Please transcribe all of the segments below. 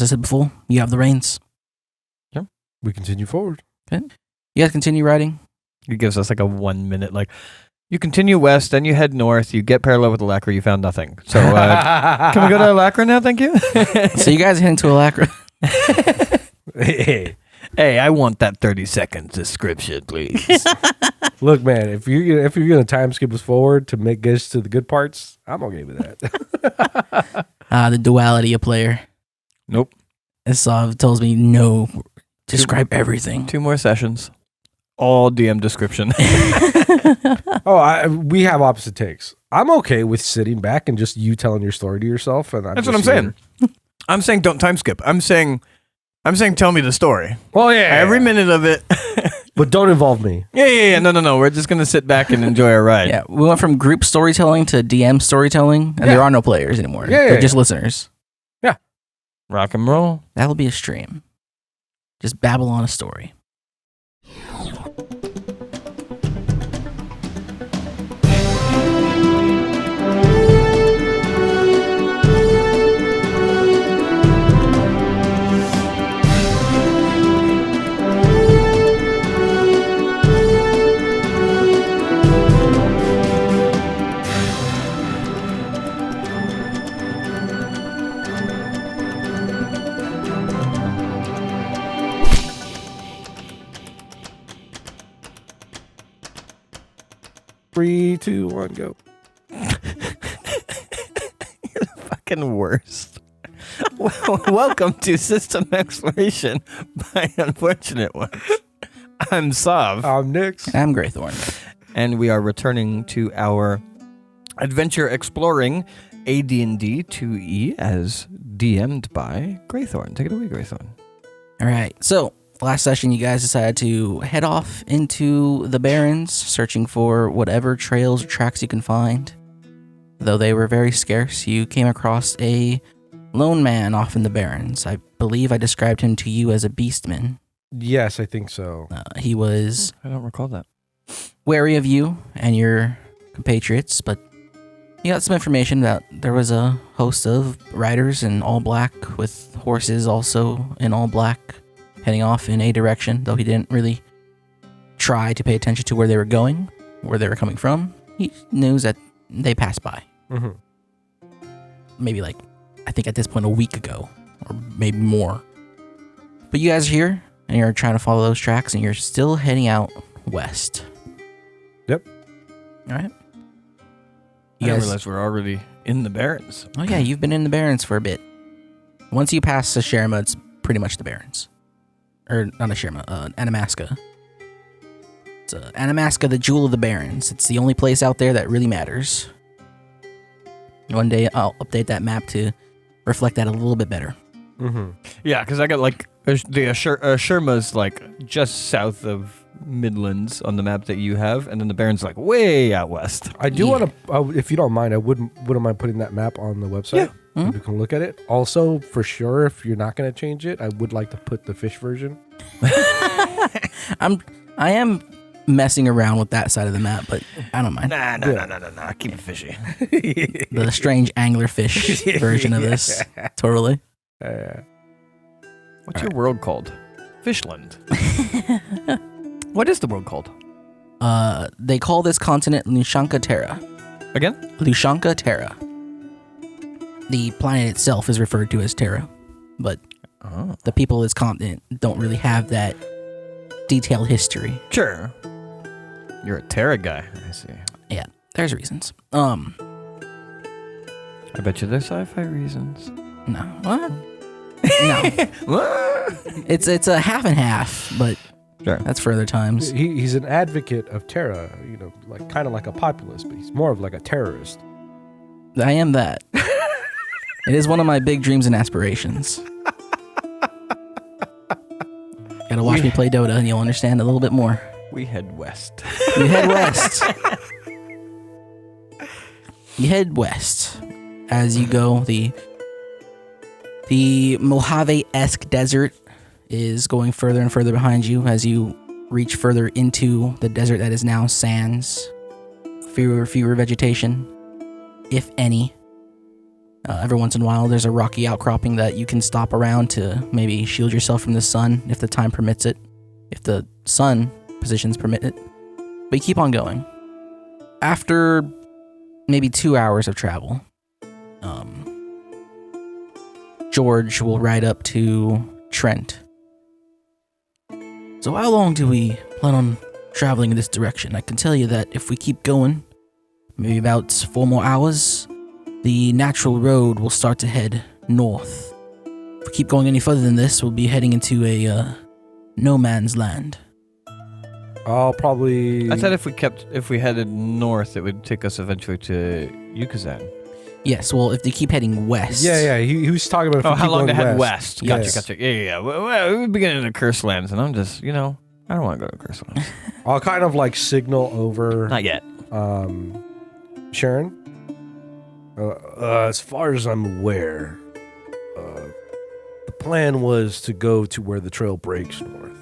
as I said before, you have the reins. Yep. We continue forward. Okay. You guys continue riding. It gives us like a 1 minute, like, you continue west, then you head north, you get parallel with Alacra, you found nothing. So, can we go to Alacra now? Thank you. So you guys are heading to Alacra. Hey, I want that 30 seconds description, please. Look, man, if you're gonna time skip us forward to get us to the good parts, I'm okay with that. The duality of player. Nope. Sav tells me no. Describe everything. 2 more sessions. All DM description. We have opposite takes. I'm okay with sitting back and just you telling your story to yourself, and That's what I'm saying. I'm saying don't time skip. I'm saying tell me the story. Well, yeah, Every minute of it. but don't involve me. Yeah. No. We're just gonna sit back and enjoy our ride. Yeah, we went from group storytelling to DM storytelling, and there are no players anymore. They're just listeners. Yeah. Rock and roll. That'll be a stream. Just babble on a story. Three, 2, 1, go. You're the fucking worst. Welcome to System Exploration by Unfortunate Ones. I'm Sav. I'm Nix. And I'm Greythorn. And we are returning to our adventure exploring AD&D 2E as DM'd by Greythorn. Take it away, Greythorn. All right. So last session, you guys decided to head off into the Barrens, searching for whatever trails or tracks you can find. Though they were very scarce, you came across a lone man off in the Barrens. I believe I described him to you as a beastman. Yes, I think so. He was I don't recall that. wary of you and your compatriots, but you got some information that there was a host of riders in all black with horses also in all black heading off in a direction, though he didn't really try to pay attention to where they were going, where they were coming from. He knows that they passed by. Mm-hmm. Maybe like, I think at this point a week ago, or maybe more. But you guys are here, and you're trying to follow those tracks, and you're still heading out west. Yep. All right. I didn't realize we're already in the Barrens. Oh yeah, you've been in the Barrens for a bit. Once you pass Sherma, it's pretty much the Barrens. Or not Sherma, Anamaska. It's Anamaska, the jewel of the Barrens. It's the only place out there that really matters. One day I'll update that map to reflect that a little bit better. Mm-hmm. Yeah, because I got like Sherma's like just south of Midlands on the map that you have, and then the Barrens like way out west. I do want to, if you don't mind, I wouldn't mind putting that map on the website. Yeah. Mm-hmm. You can look at it. Also, for sure, if you're not going to change it, I would like to put the fish version. I am messing around with that side of the map, but I don't mind. Nah. Keep it fishy. The strange anglerfish version of this. Totally. What's your world called? Fishland. What is the world called? They call this continent Lushanka Terra. Again? Lushanka Terra. The planet itself is referred to as Terra, but the people of this continent don't really have that detailed history. Sure. You're a Terra guy. I see. Yeah, there's reasons. I bet you there's sci-fi reasons. No. What? No. It's a half and half, but Sure. that's for other times. He's an advocate of Terra, like kind of like a populist, but he's more of like a terrorist. I am that. It is one of my big dreams and aspirations. Gotta watch me play Dota and you'll understand a little bit more. We head west. You head west. You head west. As you go, the Mojave-esque desert is going further and further behind you as you reach further into the desert that is now sands. Fewer vegetation, if any. Every once in a while, there's a rocky outcropping that you can stop around to maybe shield yourself from the sun if the time permits it, if the sun positions permit it. But you keep on going. After maybe 2 hours of travel, George will ride up to Trent. So how long do we plan on traveling in this direction? I can tell you that if we keep going, maybe about 4 more hours, the natural road will start to head north. If we keep going any further than this, we'll be heading into a no man's land. I'll probably... I thought if we headed north, it would take us eventually to Yucatan. Yes, well, if they keep heading west. Yeah, he was talking about... how long to head west? Yes. Gotcha. Yeah. We're beginning to Curse Lands, and I'm just, I don't want to go to Curse Lands. I'll kind of like signal over... Not yet. Sharon? As far as I'm aware, the plan was to go to where the trail breaks north.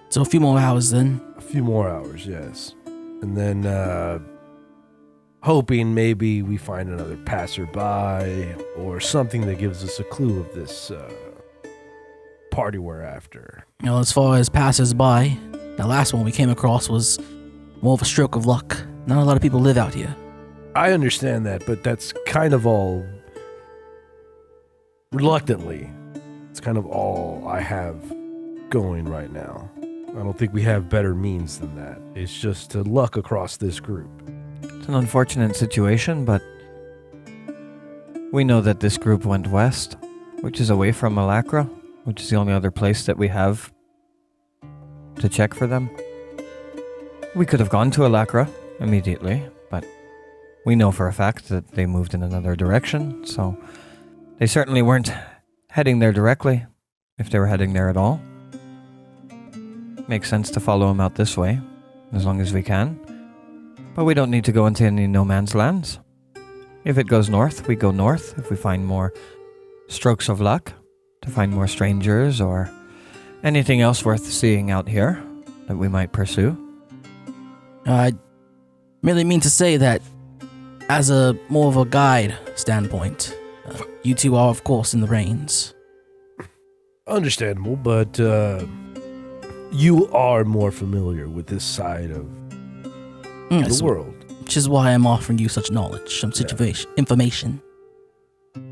So a few more hours then. A few more hours, yes. And then hoping maybe we find another passerby or something that gives us a clue of this party we're after. Well, as far as passers-by, the last one we came across was more of a stroke of luck. Not a lot of people live out here. I understand that, but that's kind of all... Reluctantly, it's kind of all I have going right now. I don't think we have better means than that. It's just to luck across this group. It's an unfortunate situation, but we know that this group went west, which is away from Malacra, which is the only other place that we have to check for them. We could have gone to Alacra immediately, but we know for a fact that they moved in another direction, so they certainly weren't heading there directly, if they were heading there at all. Makes sense to follow them out this way, as long as we can. But we don't need to go into any no man's lands. If it goes north, we go north. If we find more strokes of luck, to find more strangers or anything else worth seeing out here that we might pursue. I merely mean to say that as a more of a guide standpoint, you two are of course in the reins. Understandable, but you are more familiar with this side of the world. Which is why I'm offering you such knowledge, some information.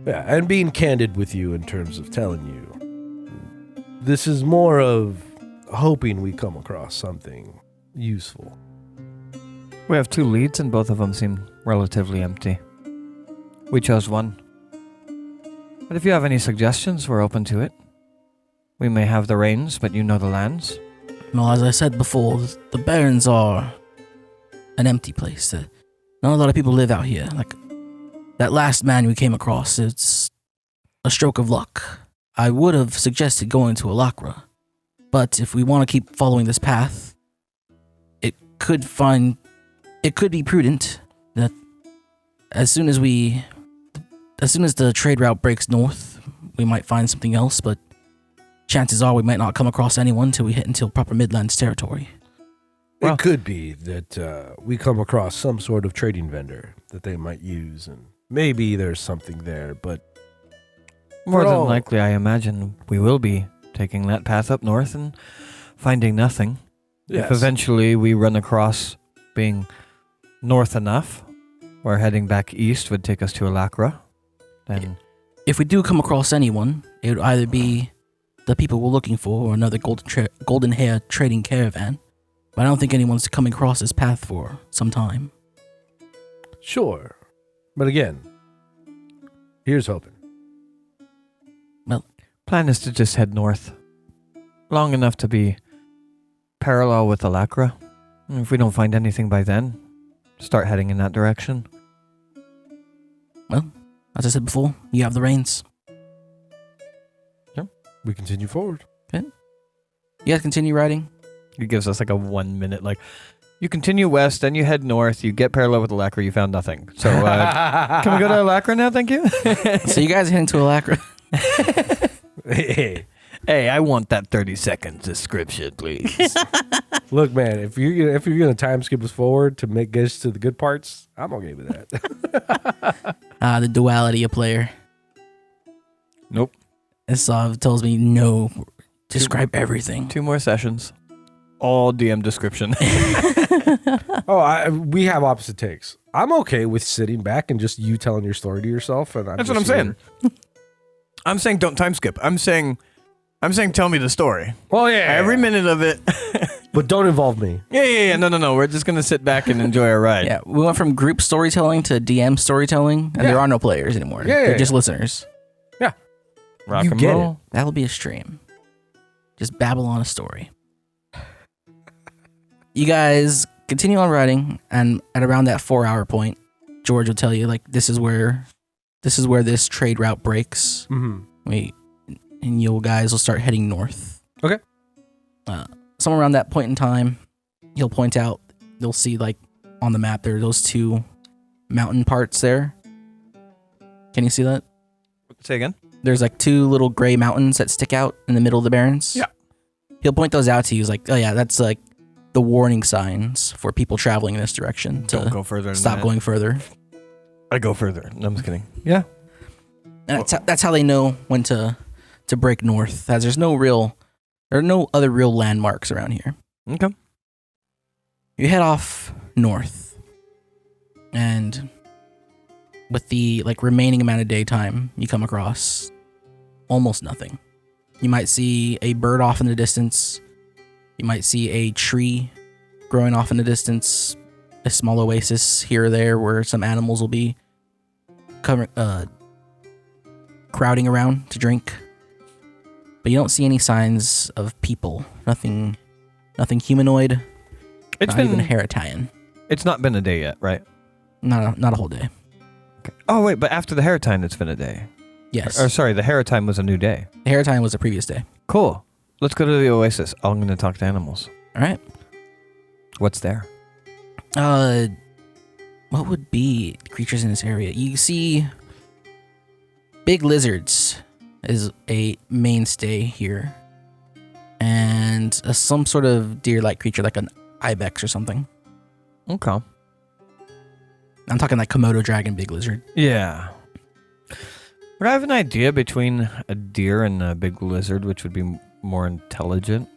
Yeah, and being candid with you in terms of telling you. This is more of hoping we come across something useful. We have 2 leads and both of them seem relatively empty. We chose one. But if you have any suggestions, we're open to it. We may have the reins, but you know the lands. Well, as I said before, the Barrens are an empty place. Not a lot of people live out here. Like, that last man we came across, it's a stroke of luck. I would have suggested going to Alacra, but if we want to keep following this path, it could be prudent that as soon as the trade route breaks north, we might find something else, but chances are we might not come across anyone till we hit into proper Midlands territory. Well, it could be that we come across some sort of trading vendor that they might use, and maybe there's something there, but... More than likely, I imagine we will be taking that path up north and finding nothing. Yes. If eventually we run across being north enough, where heading back east would take us to Alacra, then... If we do come across anyone, it would either be the people we're looking for or another golden hair trading caravan. But I don't think anyone's coming across this path for some time. Sure. But again, here's hoping. Well, plan is to just head north. Long enough to be parallel with Alacra. And if we don't find anything by then, start heading in that direction. Well, as I said before, you have the reins. Yep. We continue forward. Okay. You guys continue riding? It gives us like a 1 minute, you continue west, then you head north, you get parallel with Alacra, you found nothing. So, can we go to Alacra now, thank you? So you guys are heading to Alacra? Hey. Hey, I want that 30-second description, please. Look, man, if you're gonna time skip us forward to get us to the good parts, I'm okay with that. The duality of player. Nope. This tells me no. Describe everything. 2 more sessions. All DM description. We have opposite takes. I'm okay with sitting back and just you telling your story to yourself. And That's what I'm saying. I'm saying don't time skip. I'm saying tell me the story. Well, yeah. Every minute of it. But don't involve me. Yeah. No. We're just going to sit back and enjoy our ride. Yeah, we went from group storytelling to DM storytelling, and there are no players anymore. Yeah, They're just listeners. Yeah. Rock You and get roll. That'll be a stream. Just babble on a story. You guys continue on riding, and at around that 4-hour point, George will tell you, like, this is where this trade route breaks. Mm-hmm. And you guys will start heading north. Okay. Somewhere around that point in time, he'll point out, you'll see, like, on the map, there are those 2 mountain parts there. Can you see that? Say again? There's, like, 2 little gray mountains that stick out in the middle of the Barrens. Yeah. He'll point those out to you. He's like, oh, yeah, that's, like, the warning signs for people traveling in this direction to Don't go further than stop that. going further. I go further. No, I'm just kidding. Yeah. And that's how they know when to break north, as there are no other real landmarks around here. Okay. You head off north, and with the remaining amount of daytime, you come across almost nothing. You might see a bird off in the distance. You might see a tree growing off in the distance, a small oasis here or there where some animals will be crowding around to drink. But you don't see any signs of people. Nothing humanoid. It's not even Hairitian. It's not been a day yet, right? Not a whole day. Okay. Oh wait, but after the Hairtime, it's been a day. Yes. Or sorry, the Hairtime was a new day. The Hairtime was the previous day. Cool. Let's go to the oasis. I'm going to talk to animals. All right. What's there? What would be creatures in this area? You see big lizards is a mainstay here. And some sort of deer-like creature, like an ibex or something. Okay. I'm talking like Komodo dragon big lizard. Yeah. Would I have an idea between a deer and a big lizard, which would be more intelligent?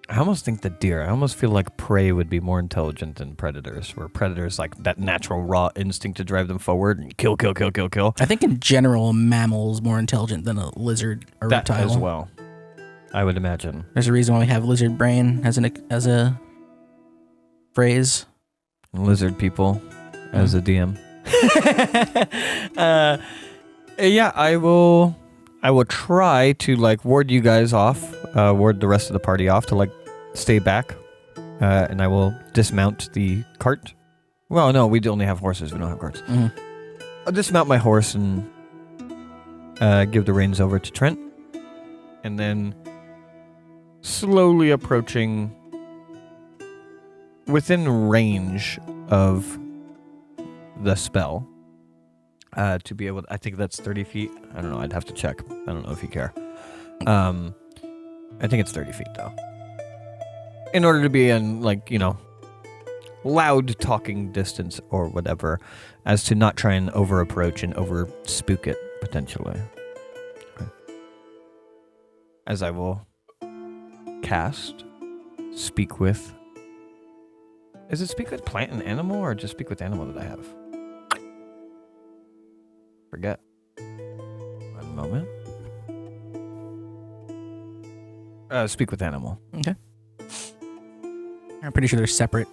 I almost think the deer. I almost feel like prey would be more intelligent than predators, where predators like that natural raw instinct to drive them forward and kill. I think in general, a mammal is more intelligent than a lizard or That reptile. as well, I would imagine. There's a reason why we have lizard brain as a phrase. Lizard people as a DM. Yeah, I will try to ward you guys off, ward the rest of the party off to stay back, and I will dismount the cart. Well, no, we only have horses. We don't have carts. Mm-hmm. I'll dismount my horse and give the reins over to Trent, and then slowly approaching within range of the spell. To be able to, I think that's 30 feet. I don't know. I'd have to check. I don't know if you care. I think it's 30 feet, though. In order to be in, loud talking distance or whatever, as to not try and over-approach and over-spook it, potentially. Okay. As I will cast Speak With. Is it Speak With Plant and Animal, or just Speak With Animal that I have? Forget. One moment. Speak With Animal. Okay. I'm pretty sure they're separate.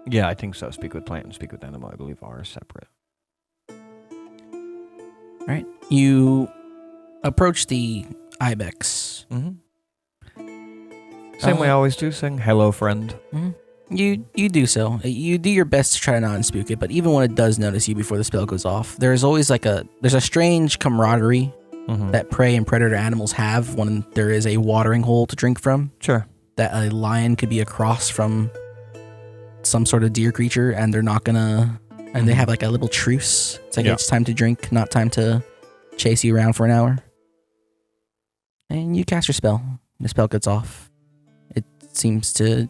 Yeah, I think so. Speak With Plant and Speak With Animal, I believe, are separate. All right. You approach the ibex. Mm-hmm. Same way I always do, saying, hello, friend. Mm-hmm. You do so. You do your best to try to not unspook it, but even when it does notice you before the spell goes off, there's always there's a strange camaraderie that prey and predator animals have when there is a watering hole to drink from. Sure. That a lion could be across from some sort of deer creature, and they're not gonna, and they have a little truce. It's it's time to drink, not time to chase you around for an hour. And you cast your spell. The spell gets off. It seems to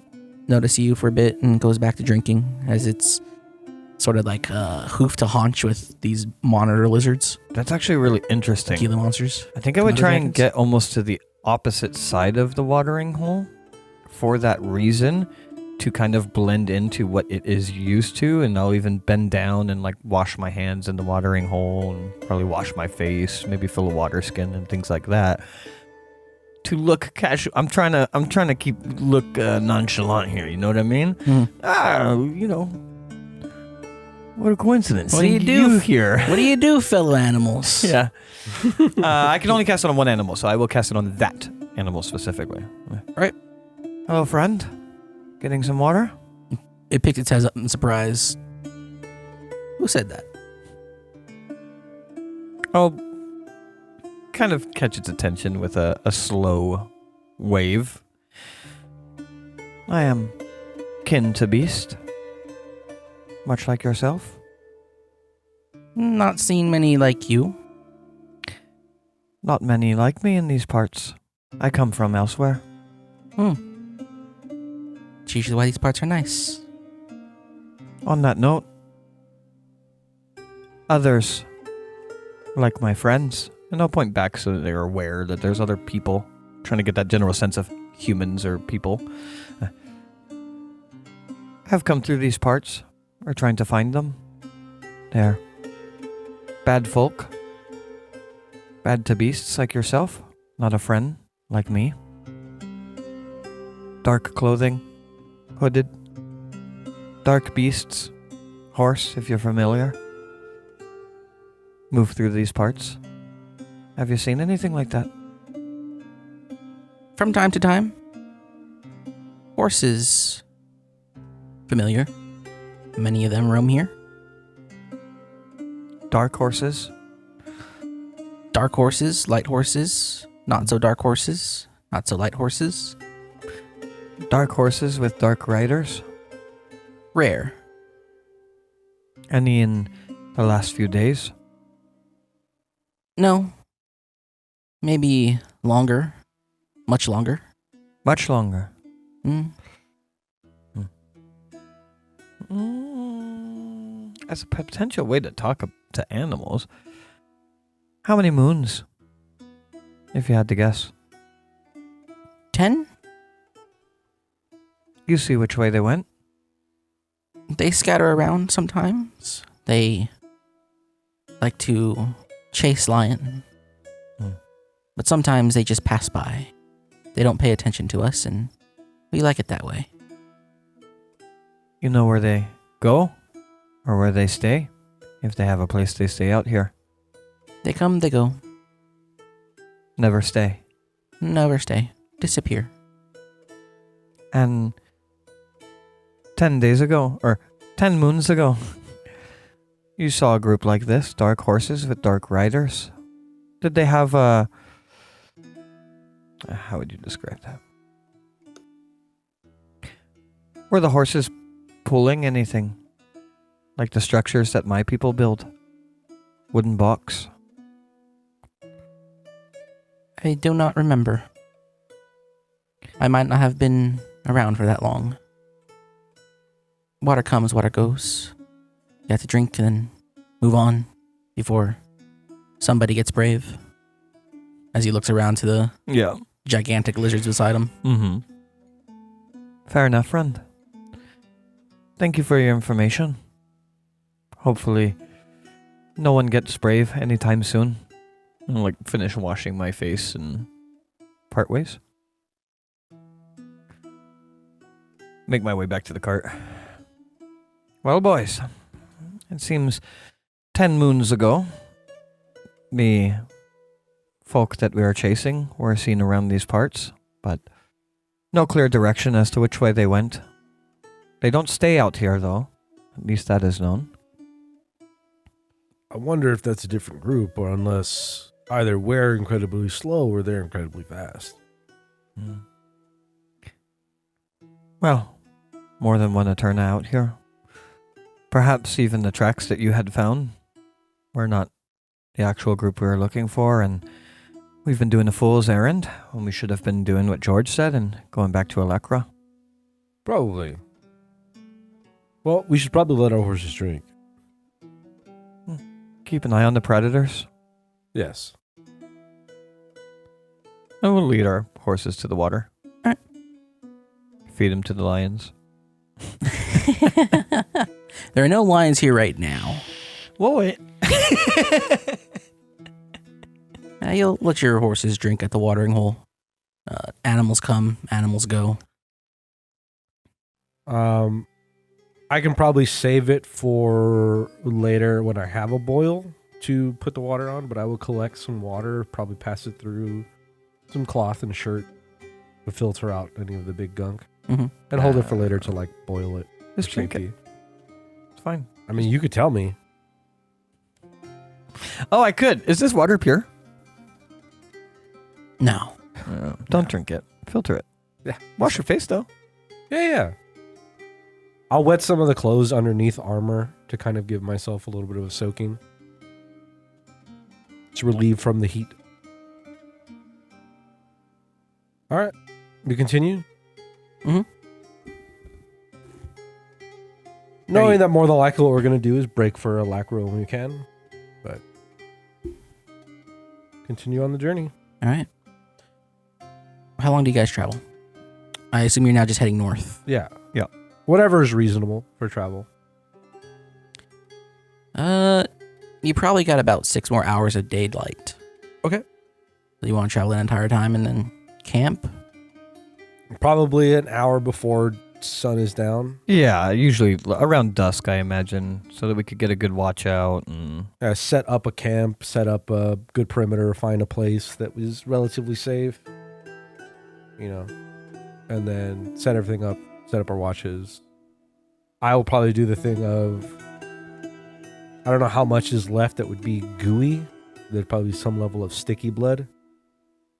notice you for a bit and goes back to drinking as it's sort of like hoof to haunch with these monitor lizards, That's actually really interesting. Gila monsters. I think I would Mother try and dragons? get almost to the opposite side of the watering hole for that reason, to kind of blend into what it is used to, and I'll even bend down and like wash my hands in the watering hole and probably wash my face, maybe fill a water skin and things like that. To look casual. I'm trying to look nonchalant here, you know what I mean? What a coincidence. What do you Seeing do? here? What do you do, fellow animals? Yeah. I can only cast it on one animal, so I will cast it on that animal specifically. Right. Hello, friend. Getting some water? It picked its head up in surprise. Who said that? I'll kind of catch its attention with a slow wave. I am kin to beast. Much like yourself. Not seen many like you. Not many like me in these parts. I come from elsewhere. It's usually why these parts are nice. On that note, others, like my friends, and I'll point back so that they're aware that there's other people, trying to get that general sense of humans or people, have come through these parts, or trying to find them. They're bad folk, bad to beasts like yourself, not a friend like me. Dark clothing, hooded, dark beasts, horse if you're familiar. Move through these parts. Have you seen anything like that? From time to time. Horses. Familiar. Many of them roam here. Dark horses? Dark horses, light horses, not so dark horses, not so light horses. Dark horses with dark riders? Rare. Any in the last few days? No. Maybe longer. Much longer. Much longer. As a potential way to talk to animals, how many moons? If you had to guess. 10? You see which way they went? They scatter around sometimes. They like to chase lion. But sometimes they just pass by. They don't pay attention to us, and we like it that way. You know where they go? Or where they stay? If they have a place they stay out here. They come, they go. Never stay. Never stay. Disappear. And 10 days ago, or 10 moons ago, you saw a group like this, dark horses with dark riders. Did they have a... How would you describe that? Were the horses pulling anything? Like the structures that my people build? Wooden box? I do not remember. I might not have been around for that long. Water comes, water goes. You have to drink and then move on before somebody gets brave. As he looks around to the gigantic lizards beside him. Mm-hmm. Fair enough, friend. Thank you for your information. Hopefully, no one gets brave anytime soon. I'll finish washing my face and part ways. Make my way back to the cart. Well, boys, it seems 10 moons ago, the folk that we are chasing were seen around these parts, but no clear direction as to which way they went. They don't stay out here, though. At least that is known. I wonder if that's a different group, or unless either we're incredibly slow or they're incredibly fast. Well, more than one Eterna out here. Perhaps even the tracks that you had found were not the actual group we were looking for, and We've been doing a fool's errand when we should have been doing what George said and going back to Electra. Probably. Well, we should probably let our horses drink. Keep an eye on the predators. Yes. And we'll lead our horses to the water. Alright. Feed them to the lions. There are no lions here right now. Whoa, wait. You'll let your horses drink at the watering hole. Animals come, animals go. I can probably save it for later when I have a boil to put the water on, but I will collect some water, probably pass it through some cloth and shirt to filter out any of the big gunk, Mm-hmm. and hold it for later to like boil it. Just for drink safety. it. It's fine. I mean, you could tell me. Oh, I could. Is this water pure? No. Don't drink it. Filter it. Yeah. Wash your face, though. Yeah. I'll wet some of the clothes underneath armor to kind of give myself a little bit of a soaking. It's relieved from the heat. All right. We continue? Mm-hmm. Knowing that more than likely what we're going to do is break for Alacra when we can. But continue on the journey. All right. How long do you guys travel? I assume you're now just heading north. Yeah. Yeah. Whatever is reasonable for travel. You probably got about 6 more hours of daylight. Okay. So you want to travel that entire time and then camp? Probably an hour before sun is down. Yeah, usually around dusk, I imagine, so that we could get a good watch out. And Set up a camp, set up a good perimeter, find a place that was relatively safe. And then set everything up, set up our watches. I will probably do the thing of, I don't know how much is left that would be gooey. There'd probably be some level of sticky blood.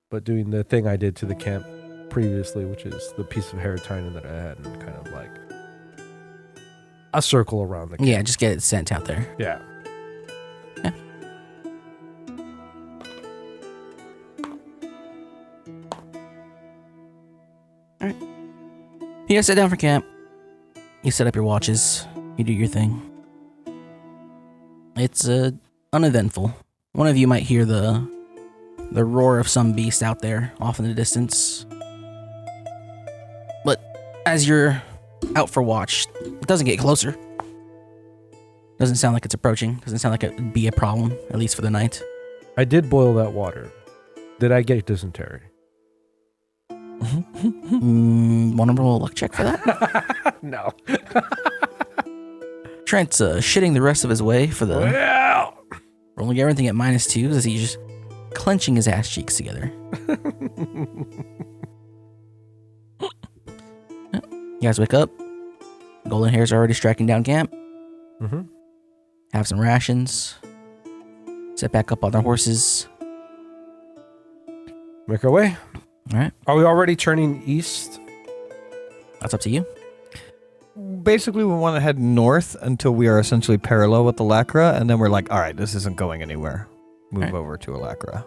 But doing the thing I did to the camp previously, which is the piece of Heritina that I had, and kind of like a circle around the camp. Yeah, just get it sent out there. Yeah. Yeah. All right. You guys sit down for camp. You set up your watches. You do your thing. It's uneventful. One of you might hear the roar of some beast out there off in the distance. But as you're out for watch, it doesn't get closer. Doesn't sound like it's approaching. Doesn't sound like it would be a problem, at least for the night. I did boil that water. Did I get dysentery? Want to roll a luck check for that? No. Trent's shitting the rest of his way for the Well. rolling everything at -2 as he's just clenching his ass cheeks together. You guys wake up. Golden Hairs are already striking down camp. Mm-hmm. Have some rations. Set back up on their horses. Make our way. All right. Are we already turning east? That's up to you. basically, we want to head north until we are essentially parallel with Alacra, and then we're like, all right, this isn't going anywhere. Move over to Alacra.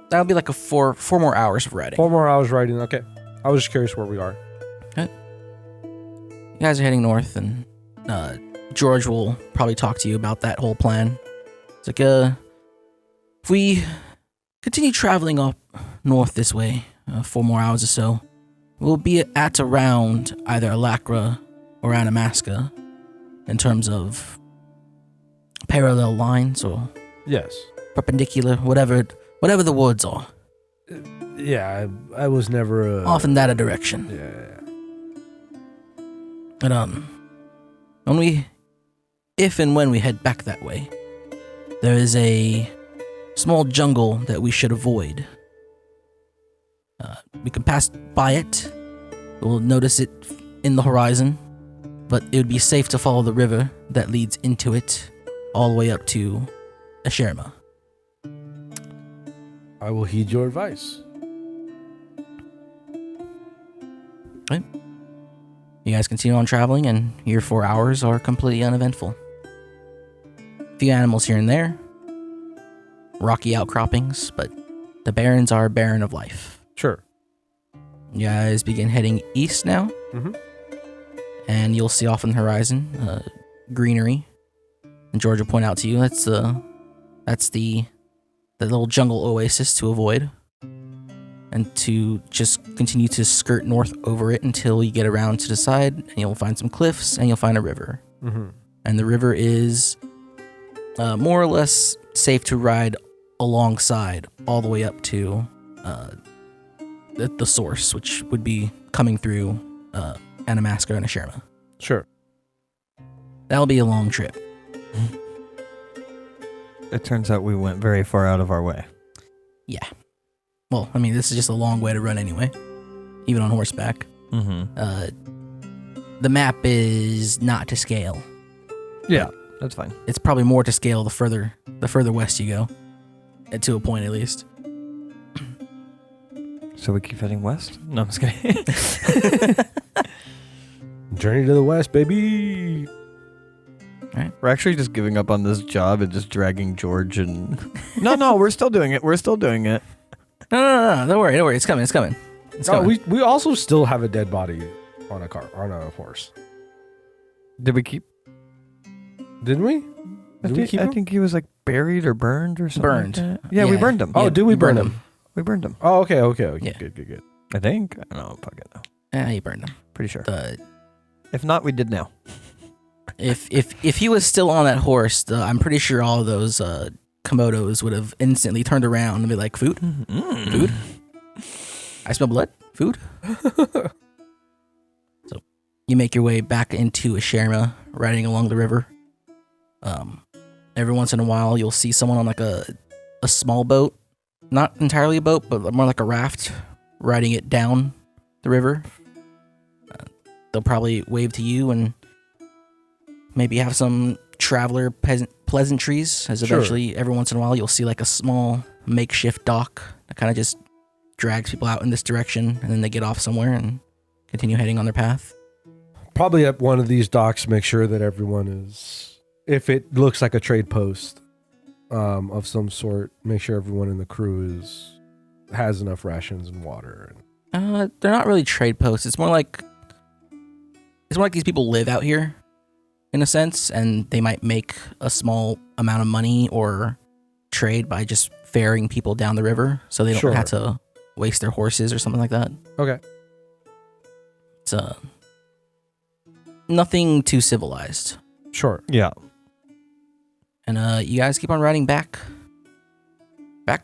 That'll be like a four more hours of riding. 4 more hours riding. Okay. I was just curious where we are. You guys are heading north, and George will probably talk to you about that whole plan. It's like, if we continue traveling up north this way, 4 more hours or so, we'll be at around either Alacra or Anamasca in terms of parallel lines or Yes. perpendicular, whatever the words are. Yeah, I was never... Off in that direction. Yeah. But, if and when we head back that way, there is a small jungle that we should avoid. We can pass by it. We'll notice it in the horizon, but it would be safe to follow the river that leads into it all the way up to Asherma. I will heed your advice. Right. You guys continue on traveling, and your 4 hours are completely uneventful. A few animals here and there. rocky outcroppings, but the barrens are barren of life. Sure. You guys begin heading east now, Mm-hmm. and you'll see off on the horizon greenery. And George will point out to you that's the little jungle oasis to avoid, and to just continue to skirt north over it until you get around to the side, and you'll find some cliffs, and you'll find a river. Mm-hmm. And the river is more or less safe to ride alongside all the way up to the source, which would be coming through Anamasca and Asherma. Sure. That'll be a long trip. It turns out we went very far out of our way. Yeah. Well, I mean, this is just a long way to run anyway, even on horseback. Mm-hmm. The map is not to scale. Yeah, that's fine. It's probably more to scale the further west you go, to a point at least. So we keep heading west? No, I'm just kidding. Journey to the west, baby. We're actually just giving up on this job and just dragging George and... No, we're still doing it. We're still doing it. No. Don't worry. It's coming. It's coming. We also still have a dead body on a horse. Did we keep... Didn't we? I think he was like buried or burned or something. Burned. Like that. Yeah, we burned him. Oh, Yeah, did we you burn burned him? We burned him. Oh, okay. Yeah. Good. I think. I don't know. Fuck it. No. Yeah, you burned him. Pretty sure. The If not, we did now. If he was still on that horse, I'm pretty sure all of those Komodos would have instantly turned around and be like, "Food, food. I smell blood. Food." So you make your way back into Asherma, riding along the river. Every once in a while, you'll see someone on like a small boat, not entirely a boat, but more like a raft, riding it down the river. They'll probably wave to you and maybe have some traveler pleasantries, as eventually every once in a while you'll see like a small makeshift dock that kind of just drags people out in this direction, and then they get off somewhere and continue heading on their path. Probably at one of these docks, make sure that everyone is, if it looks like a trade post of some sort, make sure everyone in the crew has enough rations and water. They're not really trade posts. It's more like these people live out here, in a sense, and they might make a small amount of money or trade by just ferrying people down the river, so they don't have to waste their horses or something like that. Okay. It's nothing too civilized. Sure. Yeah. And you guys keep on riding back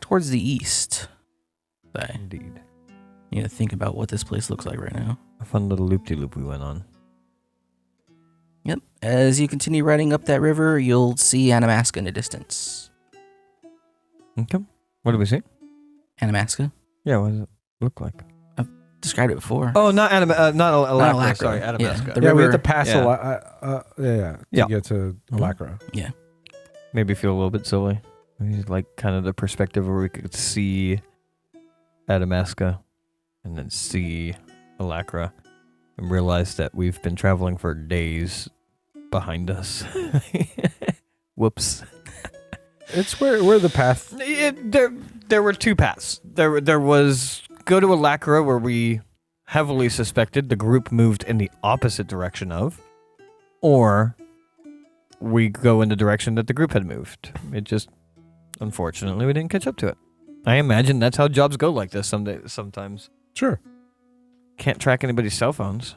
towards the east. Indeed. You gotta think about what this place looks like right now. A fun little loop-de-loop we went on. Yep. As you continue riding up that river, you'll see Anamasca in the distance. Okay. What did we see? Anamasca? Yeah, what does it look like? Described it before. Oh, not Alacra. Alacra. Sorry, Anamasca. Yeah, the We river. have to pass Yeah. to get to Alacra. Yeah. Maybe feel a little bit silly. Maybe like kind of the perspective where we could see Adamasca and then see Alacra and realize that we've been traveling for days behind us. Whoops. It's where the path. There were two paths. There was go to Alacra, where we heavily suspected the group moved in the opposite direction of, or we go in the direction that the group had moved. It just, unfortunately, we didn't catch up to it. I imagine that's how jobs go like this sometimes. Sure. Can't track anybody's cell phones.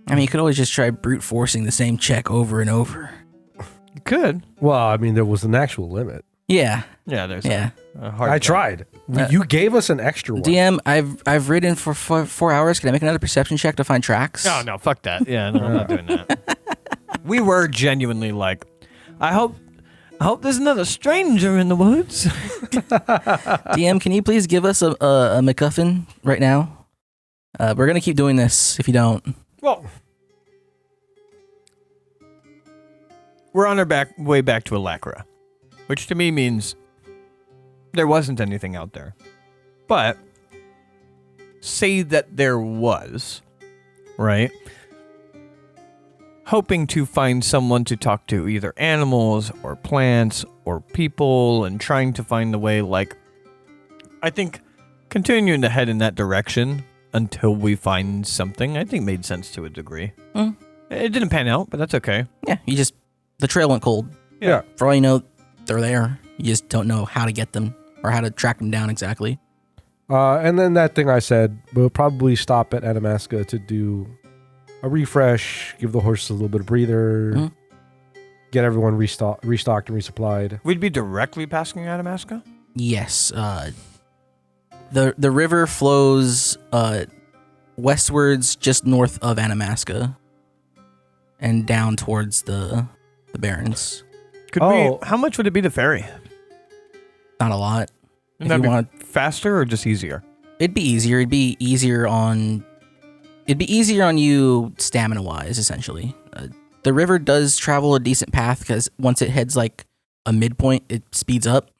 I mean, you could always just try brute forcing the same check over and over. You could. Well, I mean, there was an actual limit. Yeah. Yeah, there's Yeah. a hard I check. tried. You gave us an extra one. DM, I've ridden for 4 hours. Can I make another perception check to find tracks? Oh, no, fuck that. Yeah, no, I'm not doing that. We were genuinely like, I hope there's another stranger in the woods. DM, can you please give us a MacGuffin right now? We're going to keep doing this if you don't. Well, we're on our way back to Alacra, which to me means there wasn't anything out there. But say that there was, right? Hoping to find someone to talk to, either animals or plants or people and trying to find the way, I think continuing to head in that direction until we find something, I think made sense to a degree. It didn't pan out, but that's okay. Yeah, the trail went cold. Yeah. For all you know, they're there. You just don't know how to get them or how to track them down exactly. And then that thing I said, we'll probably stop at Atamaska to do a refresh, give the horses a little bit of breather, get everyone restocked and resupplied. We'd be directly passing Atamaska? Yes. The river flows westwards just north of Atamaska and down towards the Barrens. How much would it be to ferry? Not a lot. Would that be faster or just easier? It'd be easier. It'd be easier on you stamina wise, essentially. The river does travel a decent path because once it heads like a midpoint, it speeds up.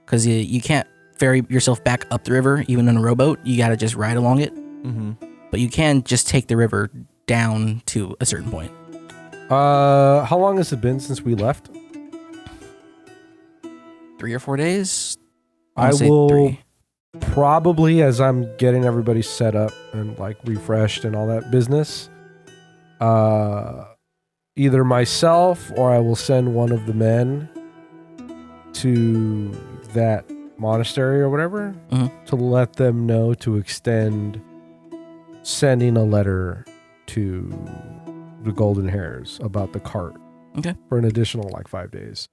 Because you can't ferry yourself back up the river, even in a rowboat. You got to just ride along it. Mm-hmm. But you can just take the river down to a certain point. How long has it been since we left? 3 or 4 days? I say will 3. probably, as I'm getting everybody set up and refreshed and all that business, either myself or I will send one of the men to that monastery or whatever to let them know to extend sending a letter to the Golden Hairs about the cart. Okay. For an additional 5 days.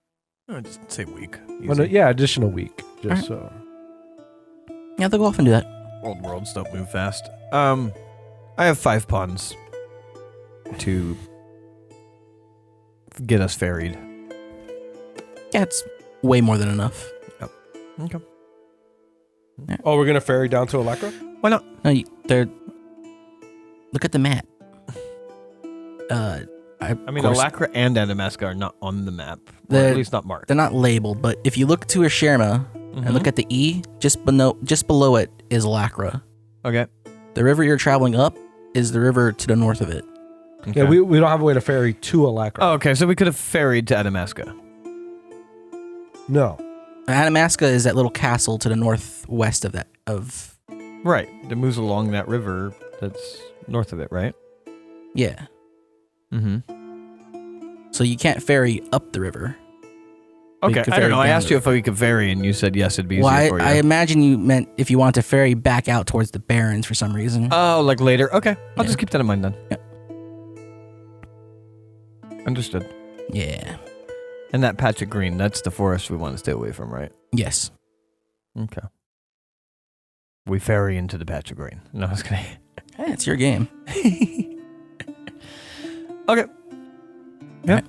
Just say week. Additional week. Just so. Yeah, they'll go off and do that. Old worlds don't move fast. I have 5 pawns to get us ferried. Yeah, it's way more than enough. Yep. Okay. Yeah. Oh, we're going to ferry down to Electra? Why not? No, they're... Look at the map. Alakra and Atamaska are not on the map. Or at least not marked. They're not labeled, but if you look to Asherma and look at the E, just below it is Alakra. Okay. The river you're traveling up is the river to the north of it. Okay. Yeah, we don't have a way to ferry to Alakra. Oh, okay. So we could have ferried to Atamaska. No. Atamaska is that little castle to the northwest of that. Right. That moves along that river that's north of it, right? Yeah. Mm-hmm. So you can't ferry up the river. Okay, I don't know. I asked you if we could ferry, and you said yes, it'd be easier for you. I imagine you meant if you want to ferry back out towards the Barrens for some reason. Oh, like later? Okay, I'll just keep that in mind then. Yeah. Understood. Yeah. And that patch of green, that's the forest we want to stay away from, right? Yes. Okay. We ferry into the patch of green. No, I was kidding. Hey, it's your game. Okay. Yeah. Right.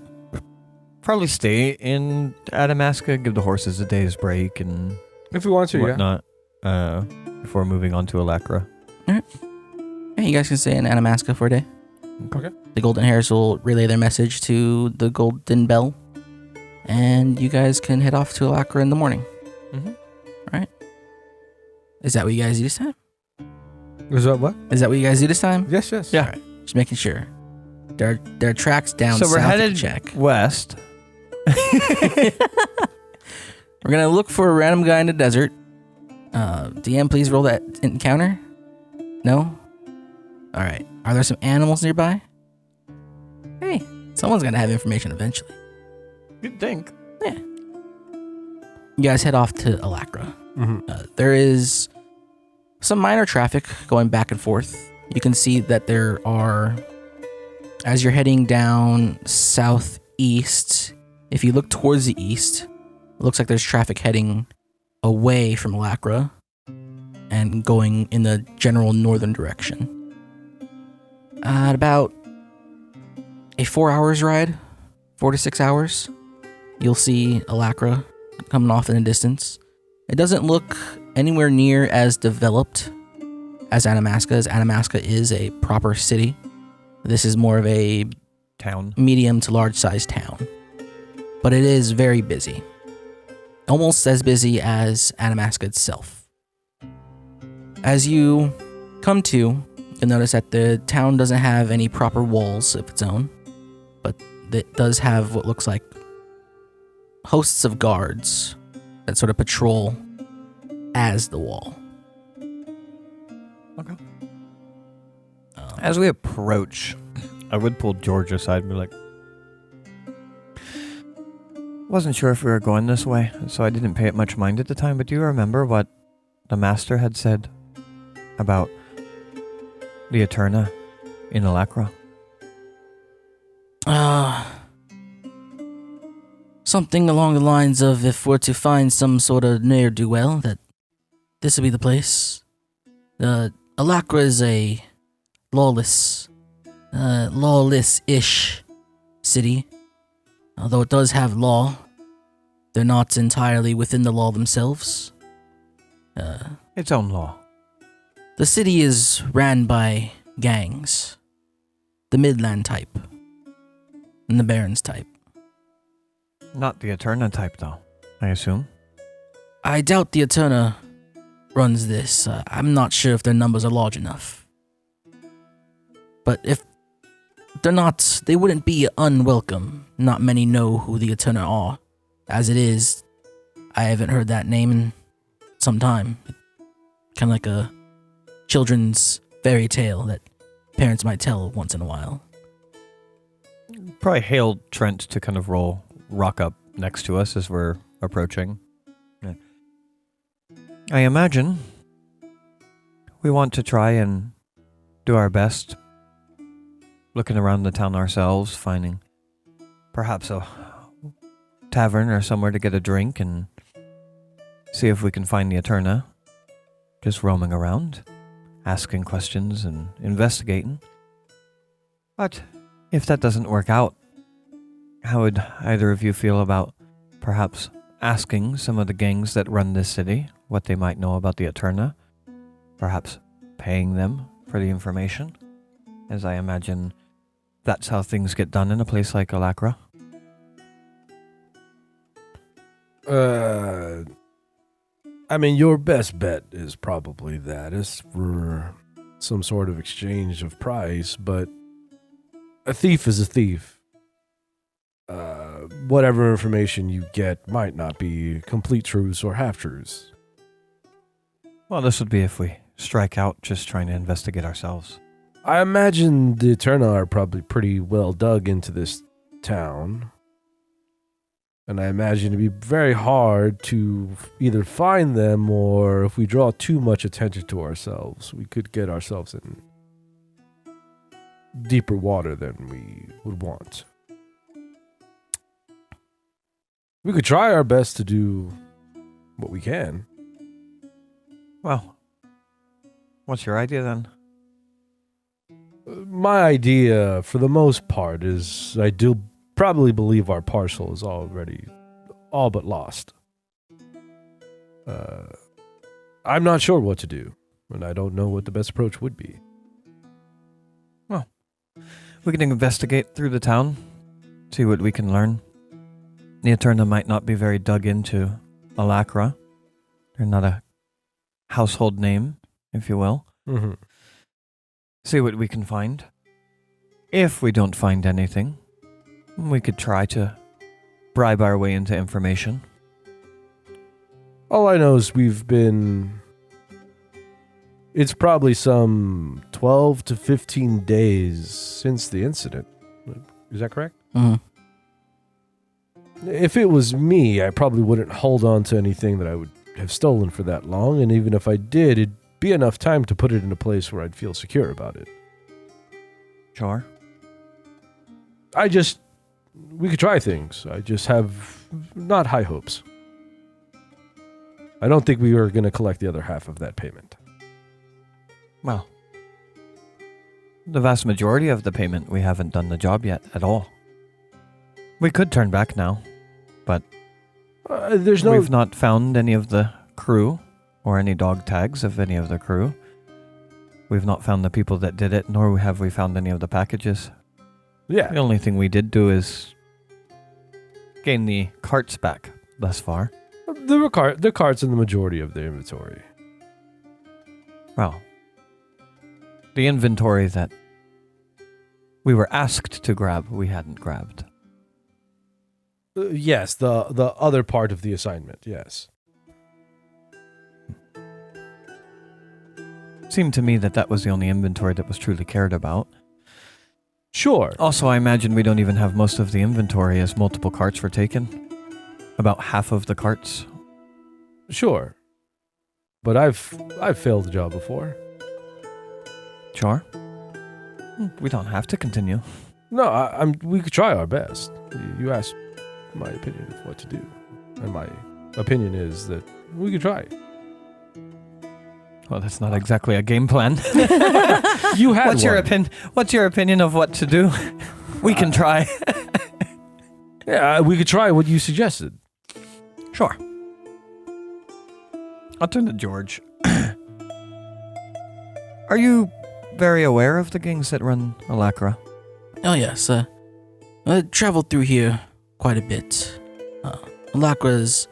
Probably stay in Atamaska, give the horses a day's break and if we want to, whatnot, before moving on to Alakra. All right. Yeah, you guys can stay in Atamaska for a day. Okay. The Golden Hairs will relay their message to the Golden Bell, and you guys can head off to Alakra in the morning. Mm-hmm. All right. Is that what you guys do this time? Is that what? Is that what you guys do this time? Yes. Yeah. All right. Just making sure. There are tracks down so south. We're headed check. west. We're gonna look for a random guy in the desert. DM, please roll that encounter. No? Alright. Are there some animals nearby? Hey, someone's gonna have information eventually. You'd think. Yeah. You guys head off to Alakra. Mm-hmm. There is some minor traffic going back and forth. You can see that there are, as you're heading down southeast, if you look towards the east, it looks like there's traffic heading away from Alakra and going in the general northern direction. At about a 4 hours ride, 4 to 6 hours, you'll see Alakra coming off in the distance. It doesn't look anywhere near as developed as Atamaska, as Atamaska is a proper city. This is more of a town, medium to large size town. But it is very busy. Almost as busy as Atamaska itself. As you come to, you'll notice that the town doesn't have any proper walls of its own, but it does have what looks like hosts of guards that sort of patrol as the wall. Okay. As we approach, I would pull George aside and be like, wasn't sure if we were going this way, so I didn't pay it much mind at the time, but do you remember what the master had said about the Eterna in Alacra? Something along the lines of, if we're to find some sort of ne'er-do-well, that this would be the place. Alacra is a lawless-ish city. Although it does have law, they're not entirely within the law themselves. Its own law. The city is ran by gangs. The Midland type. And the Barons type. Not the Eterna type, though, I assume. I doubt the Eterna runs this. I'm not sure if their numbers are large enough. But if they're not, they wouldn't be unwelcome. Not many know who the Eterna are. As it is, I haven't heard that name in some time. Kind of like a children's fairy tale that parents might tell once in a while. Probably hail Trent to kind of rock up next to us as we're approaching. Yeah. I imagine we want to try and do our best looking around the town ourselves, finding perhaps a tavern or somewhere to get a drink and see if we can find the Eterna. Just roaming around, asking questions and investigating. But if that doesn't work out, how would either of you feel about perhaps asking some of the gangs that run this city what they might know about the Eterna? Perhaps paying them for the information? As I imagine that's how things get done in a place like Alacra. I mean, your best bet is probably that. It's for some sort of exchange of price, but a thief is a thief. Whatever information you get might not be complete truths or half-truths. Well, this would be if we strike out just trying to investigate ourselves. I imagine the Eterna are probably pretty well dug into this town. And I imagine it'd be very hard to either find them, or if we draw too much attention to ourselves, we could get ourselves in deeper water than we would want. We could try our best to do what we can. Well, what's your idea then? My idea, for the most part, is I do probably believe our parcel is already all but lost. I'm not sure what to do, and I don't know what the best approach would be. Well, we can investigate through the town, see what we can learn. The Eterna might not be very dug into Alacra. They're not a household name, if you will. Mm-hmm. See what we can find. If we don't find anything, we could try to bribe our way into information. All I know is it's probably some 12 to 15 days since the incident. Is that correct? Mm-hmm. If it was me, I probably wouldn't hold on to anything that I would have stolen for that long, and even if I did, it'd be enough time to put it in a place where I'd feel secure about it. Sure. We could try things. I just have not high hopes. I don't think we are going to collect the other half of that payment. Well, the vast majority of the payment, we haven't done the job yet at all. We could turn back now, but we've not found any of the crew or any dog tags of any of the crew. We've not found the people that did it, nor have we found any of the packages. Yeah. The only thing we did do is gain the carts back thus far. The carts in the majority of the inventory. Well, the inventory that we were asked to grab, we hadn't grabbed. Yes, the other part of the assignment, yes. Seemed to me that was the only inventory that was truly cared about. Sure. Also, I imagine we don't even have most of the inventory as multiple carts were taken. About half of the carts. Sure. But I've failed the job before. Sure. We don't have to continue. No, we could try our best. You asked my opinion of what to do. And my opinion is that we could try. Well, that's not exactly a game plan. You had What's your opinion of what to do? We can try. Yeah, we could try what you suggested. Sure. I'll turn to George. Are you very aware of the gangs that run Alacra? Oh yes, I traveled through here quite a bit. Alacra is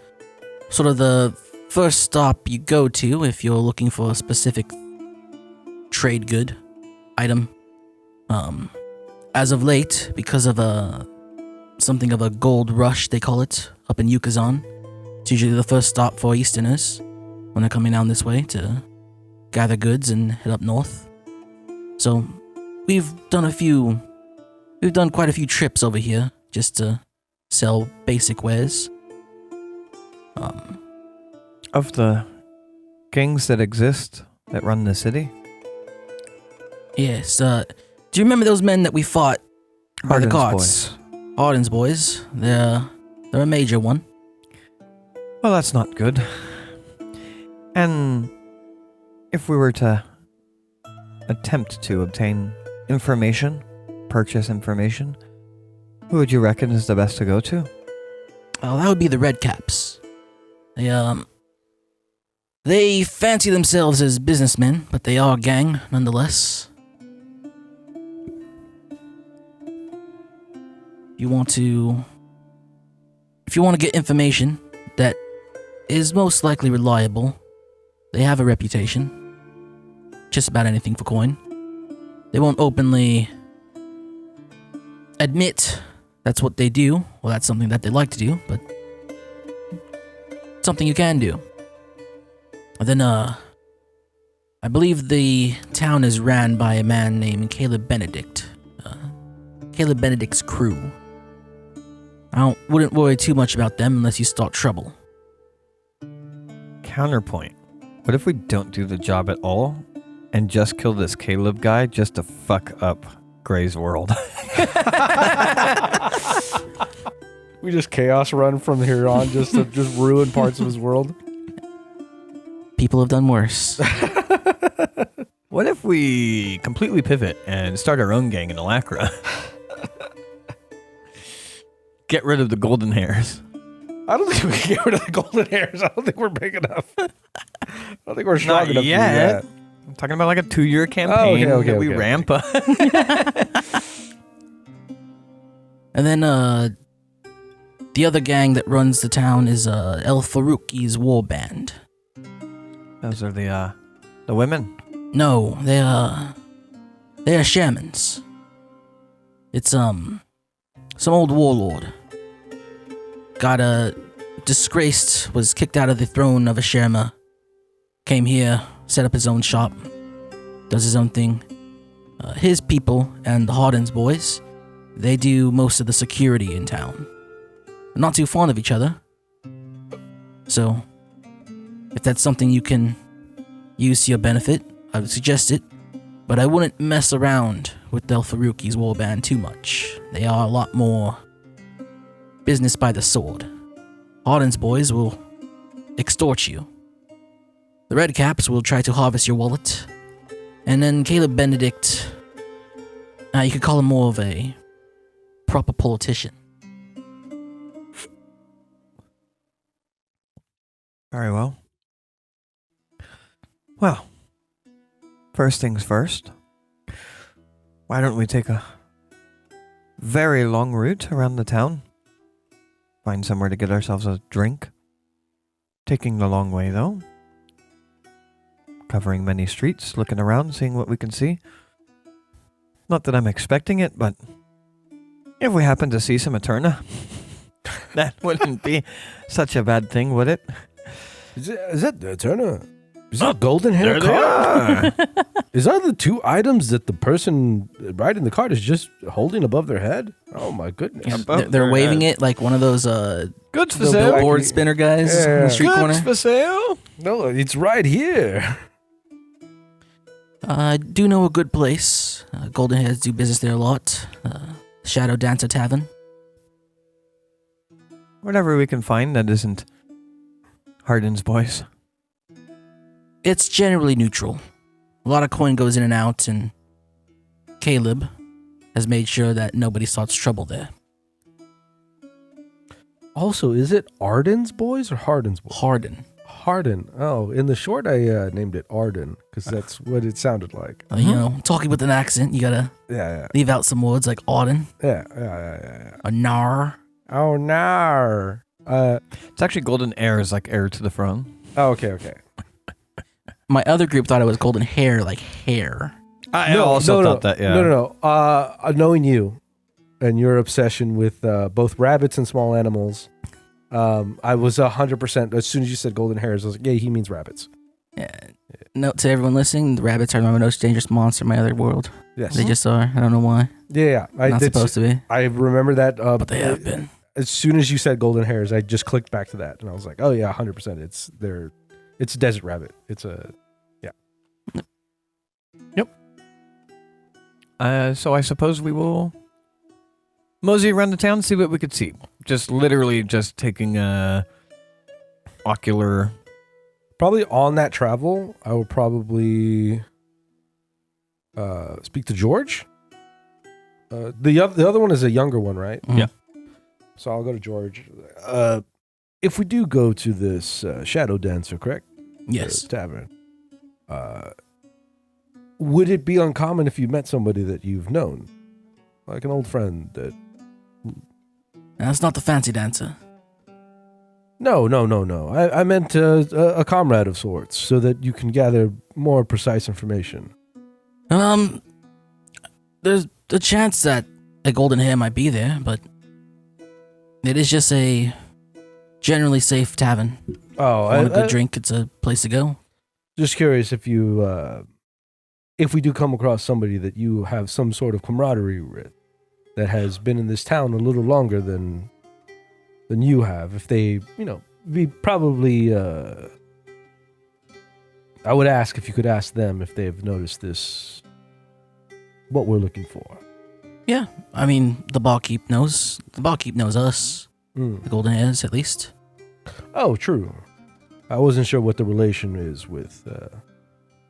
sort of the first stop you go to if you're looking for a specific trade good item. As of late, because of something of a gold rush, they call it, up in Yucatan, it's usually the first stop for Easterners when they're coming down this way to gather goods and head up north. So we've done quite a few trips over here just to sell basic wares. Of the gangs that exist that run the city? Yes, do you remember those men that we fought by the carts? Harden's boys. They're a major one. Well, that's not good. And if we were to attempt to obtain information, purchase information, who would you reckon is the best to go to? Well, that would be the Red Caps. They fancy themselves as businessmen, but they are a gang nonetheless. If you want to get information that is most likely reliable, they have a reputation. Just about anything for coin. They won't openly admit that's what they do, well, that's something that they like to do, but something you can do. And then, I believe the town is ran by a man named Caleb Benedict. Caleb Benedict's crew. I wouldn't worry too much about them unless you start trouble. Counterpoint. What if we don't do the job at all and just kill this Caleb guy just to fuck up Gray's world? We just chaos run from here on just to ruin parts of his world. People have done worse. What if we completely pivot and start our own gang in Alacra? Get rid of the golden hairs. I don't think we can get rid of the golden hairs. I don't think we're big enough. I don't think we're strong enough to do that. I'm talking about like a 2-year campaign that we ramp up. And then, the other gang that runs the town is El Farouki's war band. Those are the women? No, they are shamans. It's, some old warlord. Was kicked out of the throne of a Sherma. Came here, set up his own shop, does his own thing. His people and the Harden's boys, they do most of the security in town. They're not too fond of each other. So, if that's something you can use to your benefit, I would suggest it. But I wouldn't mess around with Del Farouki's warband too much. They are a lot more business by the sword. Harden's boys will extort you. The Red Caps will try to harvest your wallet. And then Caleb Benedict, you could call him more of a proper politician. Very well. Well, first things first. Why don't we take a very long route around the town? Find somewhere to get ourselves a drink. Taking the long way, though. Covering many streets, looking around, seeing what we can see. Not that I'm expecting it, but if we happen to see some Eterna, That wouldn't be such a bad thing, would it? Is that the Eterna? Is that golden hair there they card? Is that the two items that the person riding the cart is just holding above their head? Oh my goodness! Yeah, Above they're their waving head. it like one of those Goods for The sale. billboard spinner guys in Yeah. the street corner. Goods for sale. No, it's right here. I do know a good place. Golden Heads do business there a lot. Shadow Dancer Tavern. Whatever we can find that isn't Hardin's boys. It's generally neutral. A lot of coin goes in and out, and Caleb has made sure that nobody starts trouble there. Also, is it Arden's boys or Hardin's boys? Harden. Hardin. Oh, in the short, I named it Arden because that's what it sounded like. You know, talking with an accent, you gotta Yeah, leave out some words like Auden, yeah. or Nar. Oh, no. It's actually golden heir is like heir to the throne. Oh, okay. My other group thought it was golden hair, like hair. I also thought that, yeah. No. Knowing you and your obsession with both rabbits and small animals, I was 100%. As soon as you said golden hairs, I was like, yeah, he means rabbits. Yeah. Note to everyone listening: the rabbits are my most dangerous monster in my other world. Yes. They just are. I don't know why. Yeah. Not supposed to be, I remember that. but they have been. As soon as you said golden hairs, I just clicked back to that, and I was like, oh yeah, 100%. It's a desert rabbit. It's a So I suppose we will mosey around the town, see what we could see. Just literally just taking a ocular. probably on that travel. I will probably speak to George. The other one is a younger one, right? Mhm. Yeah. So I'll go to George. If we do go to this Shadow Dancer, correct? Yes. Tavern. Would it be uncommon if you met somebody that you've known, like an old friend that? That's not the fancy dancer. No. I meant a comrade of sorts, so that you can gather more precise information. There's a chance that a golden hair might be there, but it is just a generally safe tavern. Oh, Want a good drink, it's a place to go. Just curious if you, if we do come across somebody that you have some sort of camaraderie with, that has been in this town a little longer than you have, if they, we probably, I would ask if you could ask them if they've noticed this, what we're looking for. Yeah, I mean, the barkeep knows. The barkeep knows us. The golden hairs, at least. Oh, true. I wasn't sure what the relation is with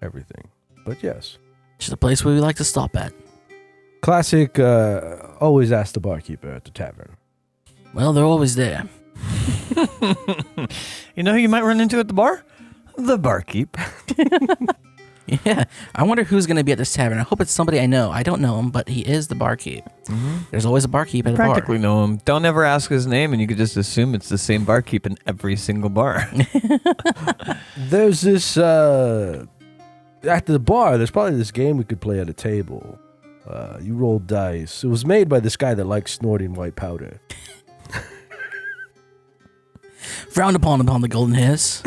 everything, but yes. It's just a place where we like to stop at. Classic, always ask the barkeeper at the tavern. Well, they're always there. You know who you might run into at the bar? The barkeep. Yeah, I wonder who's going to be at this tavern. I hope it's somebody I know. I don't know him, but he is the barkeep. Mm-hmm. There's always a barkeep at a Practically bar. know him. Don't ever ask his name, and you could just assume it's the same barkeep in every single bar. There's this, at the bar, there's probably this game we could play at a table. You roll dice. It was made by this guy that likes snorting white powder. Frowned upon the golden hairs.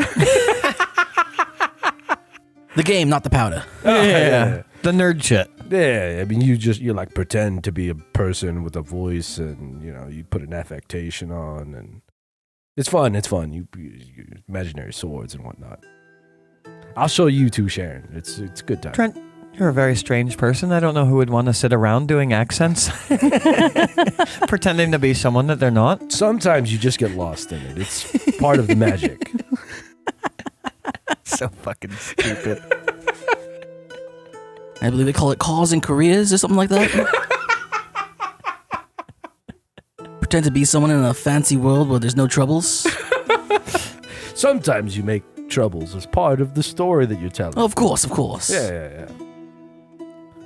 The game, not the powder. Yeah. The nerd shit. Yeah, I mean, you like pretend to be a person with a voice, and you put an affectation on, and it's fun. You imaginary swords and whatnot. I'll show you too, Sharon. It's a good time. Trent, you're a very strange person. I don't know who would want to sit around doing accents. Pretending to be someone that they're not. Sometimes you just get lost in it. It's part of the magic. So fucking stupid. I believe they call it calls in careers or something like that. Pretend to be someone in a fancy world where there's no troubles. Sometimes you make troubles as part of the story that you're telling. Of course. Yeah.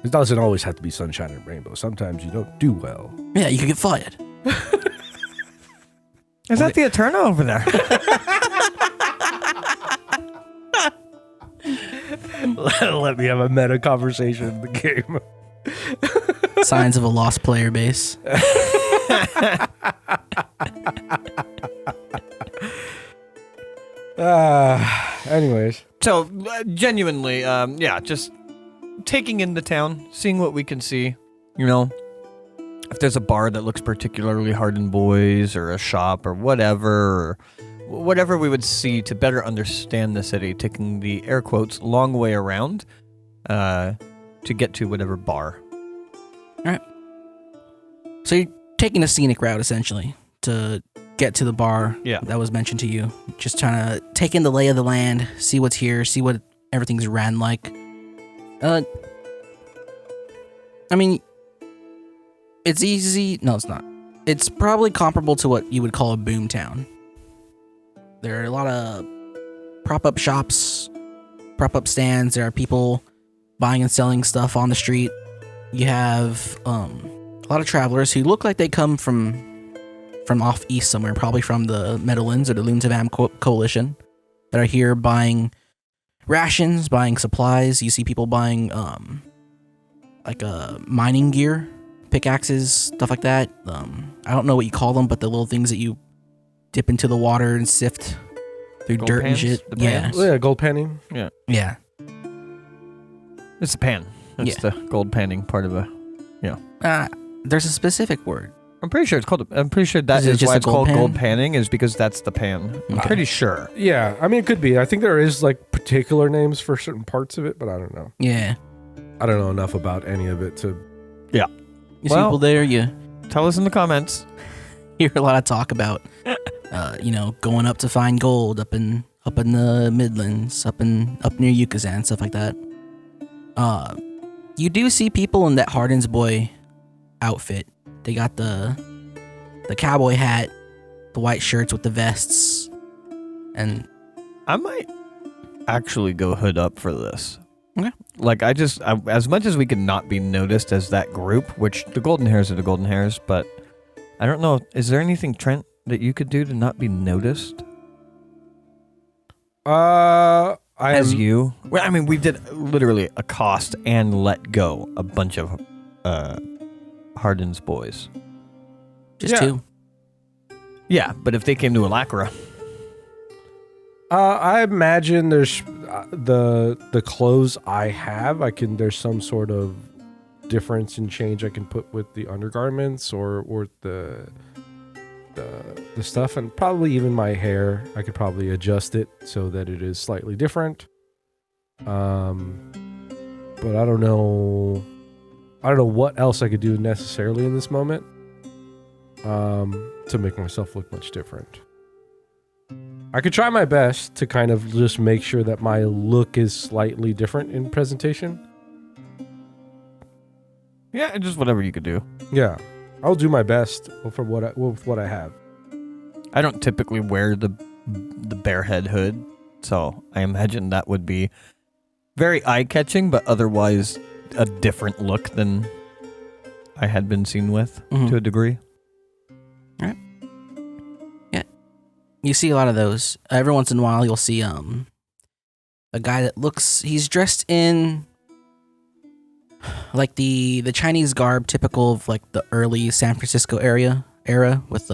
It doesn't always have to be sunshine and rainbow. Sometimes you don't do well. Yeah, you could get fired. Is that the Eterna over there? Let me have a meta conversation in the game. Signs of a lost player base. Anyways. So, genuinely, just taking in the town, seeing what we can see. You know, if there's a bar that looks particularly Hardened Boys or a shop or whatever we would see to better understand the city, taking the air quotes long way around to get to whatever bar. All right. So you're taking a scenic route, essentially, to get to the bar that was mentioned to you. Just trying to take in the lay of the land, see what's here, see what everything's ran like. I mean, it's easy. No, it's not. It's probably comparable to what you would call a boom town. There are a lot of prop-up shops, prop-up stands. There are people buying and selling stuff on the street. You have a lot of travelers who look like they come from off east somewhere, probably from the Midlands or the Luntavam Coalition, that are here buying rations, buying supplies. You see people buying mining gear, pickaxes, stuff like that. I don't know what you call them, but the little things that you dip into the water and sift through Gold dirt pans? and shit. The Yeah. pans? Yeah, gold panning. Yeah. It's a pan. That's the gold panning part of There's a specific word. I'm pretty sure that Is it is just why a it's called gold gold pan? panning, is because that's the pan. I'm Okay. pretty sure. Yeah, I mean, it could be. I think there is like particular names for certain parts of it, but I don't know. Yeah. I don't know enough about any of it to. You see Well- people there, you Tell us in the comments. hear a lot of talk about, going up to find gold up in the Midlands, up near Yucatan, stuff like that. You do see people in that Harden's Boy outfit. They got the cowboy hat, the white shirts with the vests, and I might actually go hood up for this. Okay. Like, as much as we could not be noticed as that group, which the Golden Hairs are the Golden Hairs, but I don't know. Is there anything, Trent, that you could do to not be noticed as you? Well, I mean, we did literally accost and let go a bunch of Harden's boys. just Yeah. two. Yeah, but if they came to Alacra, I imagine there's the clothes I have. There's some sort of difference in change I can put with the undergarments or the stuff, and probably even my hair. I could probably adjust it so that it is slightly different. But I don't know. I don't know what else I could do necessarily in this moment to make myself look much different. I could try my best to kind of just make sure that my look is slightly different in presentation. yeah, just whatever you could do. Yeah, I'll do my best for what I have. I don't typically wear the bear head hood, so I imagine that would be very eye-catching, but otherwise a different look than I had been seen with to a degree. You see a lot of those. Every once in a while, you'll see a guy that he's dressed in like the Chinese garb, typical of like the early San Francisco era with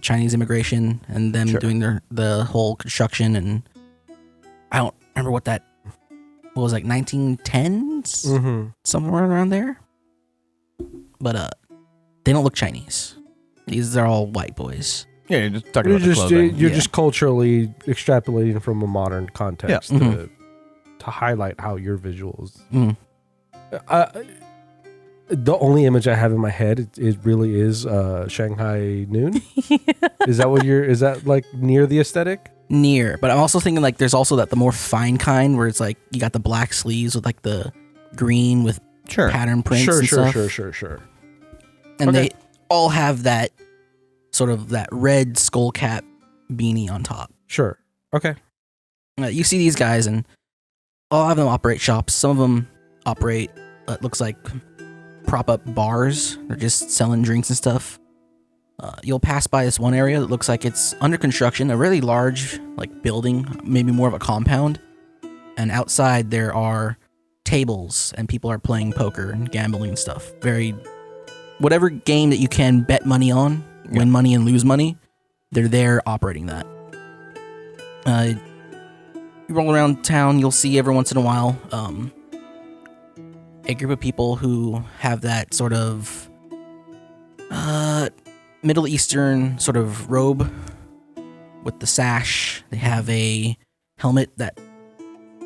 Chinese immigration and them doing the whole construction, and I don't remember what was like 1910s, somewhere around there. But they don't look Chinese. These are all white boys. Yeah, you're just talking about the clothing. You're just culturally extrapolating from a modern context to highlight how your visuals. The only image I have in my head, it really is Shanghai Noon. Is that like near the aesthetic? Near, but I'm also thinking like there's also the more fine kind where it's like you got the black sleeves with like the green with pattern prints and stuff. Sure. And they all have that sort of that red skull cap beanie on top. Sure. Okay. You see these guys, and all of them operate shops. Some of them operate, it looks like, prop-up bars. They're just selling drinks and stuff. You'll pass by this one area that looks like it's under construction, a really large like building, maybe more of a compound. And outside there are tables, and people are playing poker and gambling and stuff. Very whatever game that you can bet money on, win money and lose money, they're there operating that. You roll around town, you'll see every once in a while a group of people who have that sort of Middle Eastern sort of robe with the sash. They have a helmet that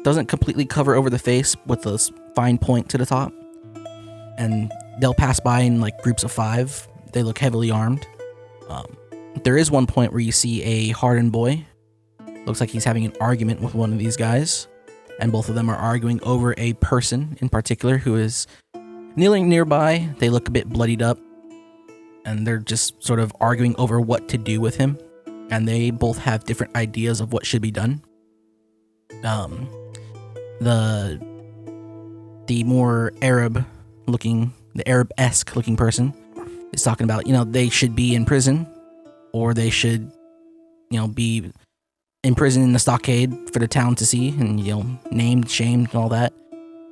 doesn't completely cover over the face with a fine point to the top. And they'll pass by in like groups of 5. They look heavily armed. There is one point where you see a hardened boy. Looks like he's having an argument with one of these guys. And both of them are arguing over a person in particular who is kneeling nearby. They look a bit bloodied up. And they're just sort of arguing over what to do with him. And they both have different ideas of what should be done. The more Arab-esque looking person is talking about, they should be in prison, or they should, be in prison in the stockade for the town to see, and, named, shamed, and all that.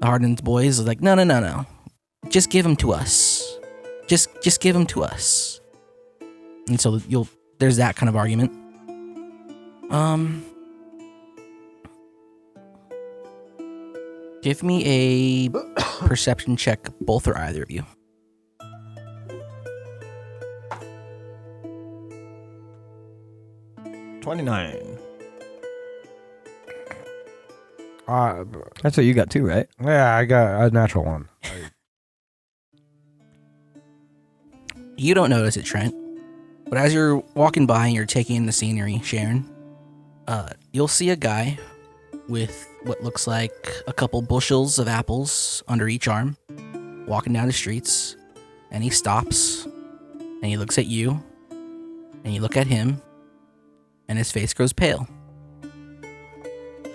The hardened boys is like, no. Just give him to us. Just give him to us. And so there's that kind of argument. Give me a perception check, both or either of you. $29. That's what you got too, right? Yeah, I got a natural one. You don't notice it, Trent. But as you're walking by and you're taking in the scenery, Sharon, you'll see a guy with what looks like a couple bushels of apples under each arm, walking down the streets, and he stops, and he looks at you, and you look at him, and his face grows pale.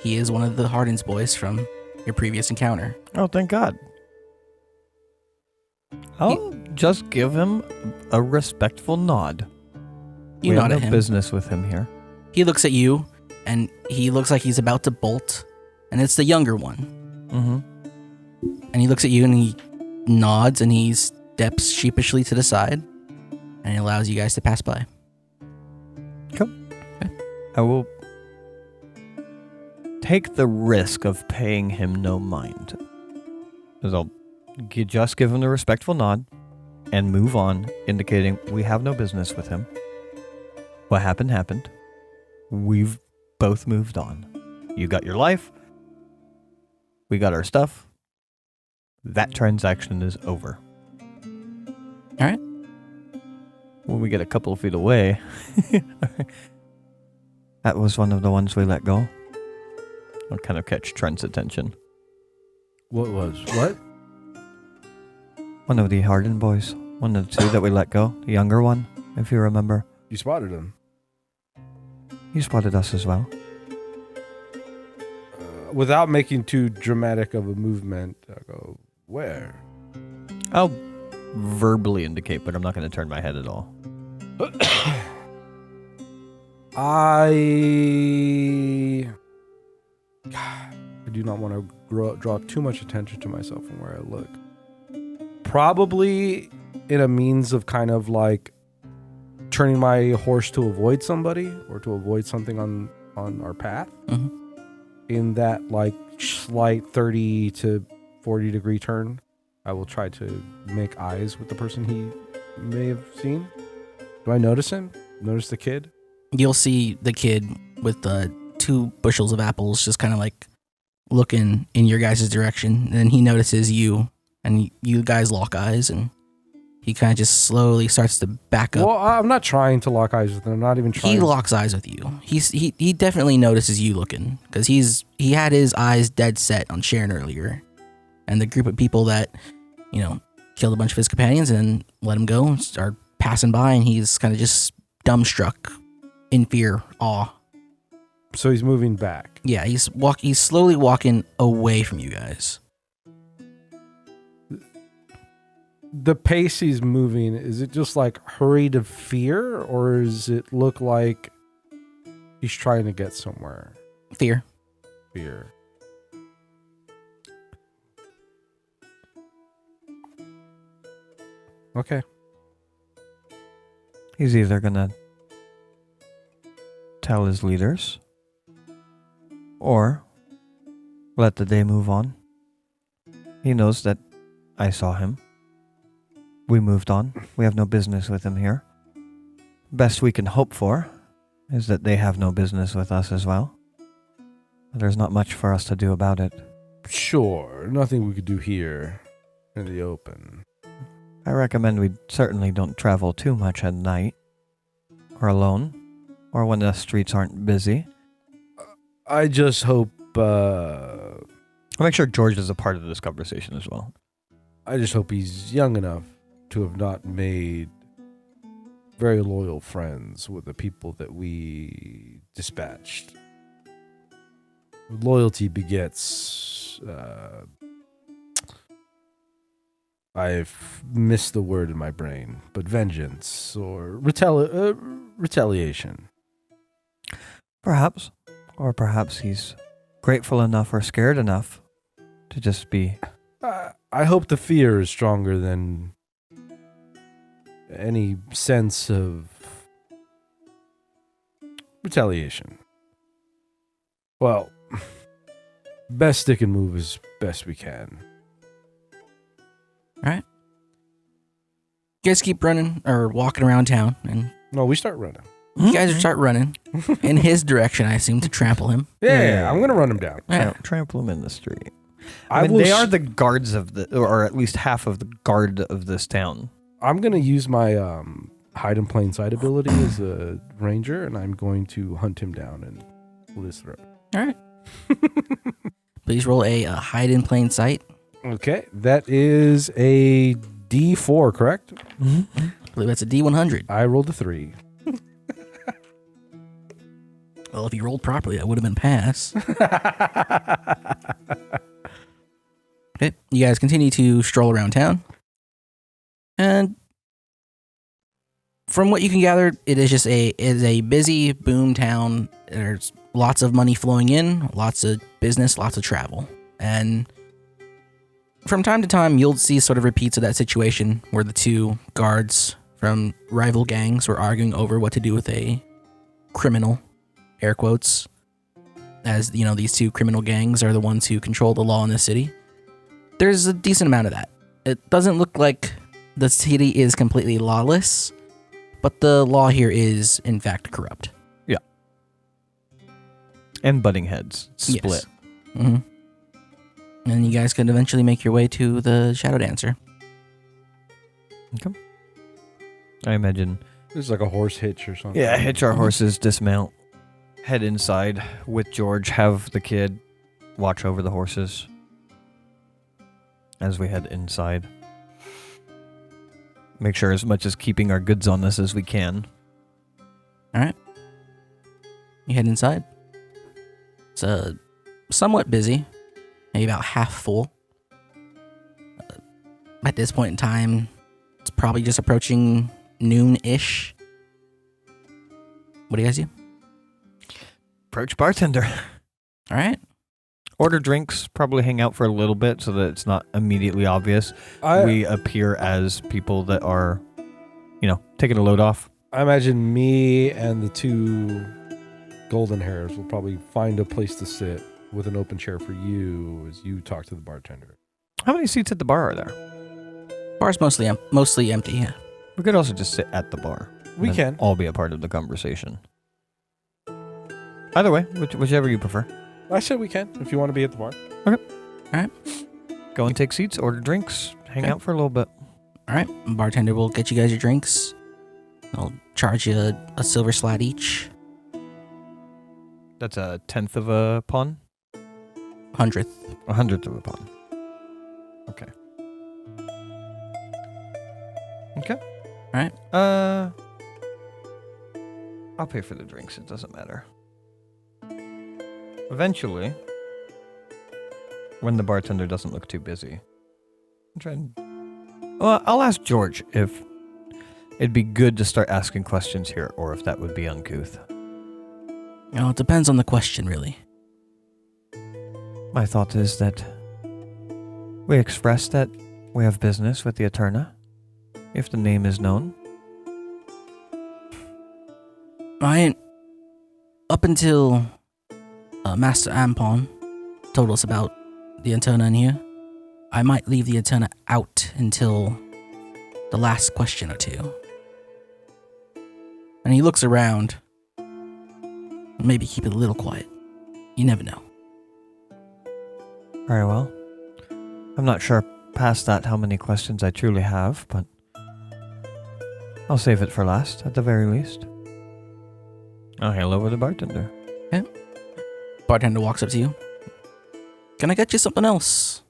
He is one of the Hardens boys from your previous encounter. Oh, thank God. I'll just give him a respectful nod. You nod at him. We have no business with him here. He looks at you, and he looks like he's about to bolt, and it's the younger one. Mm-hmm. And he looks at you, and he nods, and he steps sheepishly to the side, and he allows you guys to pass by. Cool. Okay. I will take the risk of paying him no mind. Because I'll just give him the respectful nod and move on, indicating we have no business with him. What happened. We've both moved on. You got your life. We got our stuff. That transaction is over. All right. When we get a couple of feet away, that was one of the ones we let go. I'll kind of catch Trent's attention. What? One of the Harden boys. One of the 2 that we let go. The younger one, if you remember. You spotted him. You spotted us as well. Without making too dramatic of a movement, I go, where? I'll verbally indicate, but I'm not going to turn my head at all. I do not want to draw too much attention to myself from where I look. Probably in a means of kind of like turning my horse to avoid somebody or to avoid something on our path. Mm-hmm. In that like slight 30 to 40 degree turn, I will try to make eyes with the person he may have seen. Do I notice him? Notice the kid? You'll see the kid with the 2 bushels of apples just kind of like looking in your guys' direction. And then he notices you, and you guys lock eyes, and he kind of just slowly starts to back up. Well, I'm not trying to lock eyes with him. I'm not even trying. He locks eyes with you. He definitely notices you looking, because he had his eyes dead set on Sharon earlier, and the group of people that killed a bunch of his companions and let him go are passing by, and he's kind of just dumbstruck, in fear, awe. So he's moving back. Yeah, he's slowly walking away from you guys. The pace he's moving, is it just like hurried of fear, or does it look like he's trying to get somewhere? Fear. Okay. He's either gonna tell his leaders or let the day move on. He knows that I saw him. We moved on. We have no business with him here. Best we can hope for is that they have no business with us as well. There's not much for us to do about it. Sure, nothing we could do here in the open. I recommend we certainly don't travel too much at night, or alone, or when the streets aren't busy. I just hope, I'll make sure George is a part of this conversation as well. I just hope he's young enough to have not made very loyal friends with the people that we dispatched. Loyalty begets, I've missed the word in my brain, but vengeance or retaliation. Perhaps. Or perhaps he's grateful enough or scared enough to just be... I hope the fear is stronger than any sense of retaliation. Well, best stick and move as best we can. All right. You guys keep running or walking around town, and No, we start running. you guys start running in his direction, I assume, to trample him. Yeah, I'm going to run him down. Yeah. Trample him in the street. I I mean, will they s- are the guards of the... Or at least half of the guard of this town. I'm going to use my hide in plain sight ability as a ranger, and I'm going to hunt him down and pull his throat. All right. Please roll a hide in plain sight. Okay, that is a D4, correct? I believe that's a D100. I rolled a 3. Well, if you rolled properly, that would have been pass. Okay, you guys continue to stroll around town. And from what you can gather, it is a busy boom town. There's lots of money flowing in, lots of business, lots of travel. And from time to time, you'll see sort of repeats of that situation where the two guards from rival gangs were arguing over what to do with a criminal, air quotes, as you know, these two criminal gangs are the ones who control the law in the city. There's a decent amount of that. It doesn't look like the city is completely lawless, but the law here is, in fact, corrupt. And butting heads. Split. Yes. Mm-hmm. And you guys can eventually make your way to the Shadow Dancer. Okay. I imagine... This is like a horse hitch or something. Yeah, hitch our horses, dismount, head inside with George, have the kid watch over the horses as we head inside. Make sure as much as keeping our goods on us as we can. All right. You head inside. It's somewhat busy, maybe about half full. At this point in time, it's probably just approaching noon-ish. What do you guys do? Approach bartender. All right. Order drinks, probably hang out for a little bit so that it's not immediately obvious. We appear as people that are, taking a load off. I imagine me and the two golden hairs will probably find a place to sit with an open chair for you as you talk to the bartender. How many seats at the bar are there? Bar's mostly empty, yeah. We could also just sit at the bar. We and can. all be a part of the conversation. Either way, whichever you prefer. I said we can if you want to be at the bar. Go and take seats, order drinks, hang Okay. out for a little bit. All right. Bartender will get you guys your drinks. They'll charge you a silver slat each. That's a 10th of a pawn? 100th. 100th of a pawn. Okay. Okay. All right. I'll pay for the drinks. It doesn't matter. Eventually, when the bartender doesn't look too busy, I'll ask George if it'd be good to start asking questions here, or if that would be uncouth. It depends on the question, really. My thought is that we express that we have business with the Eterna, if the name is known. I up until Master Ampon told us about the antenna in here, I might leave the antenna out until the last question or two. And he looks around. Maybe keep it a little quiet. You never know. Very well. I'm not sure past that how many questions I truly have, but I'll save it for last, at the very least. I'll hail over the bartender. Okay. Bartender walks up to you. Can I get you something else?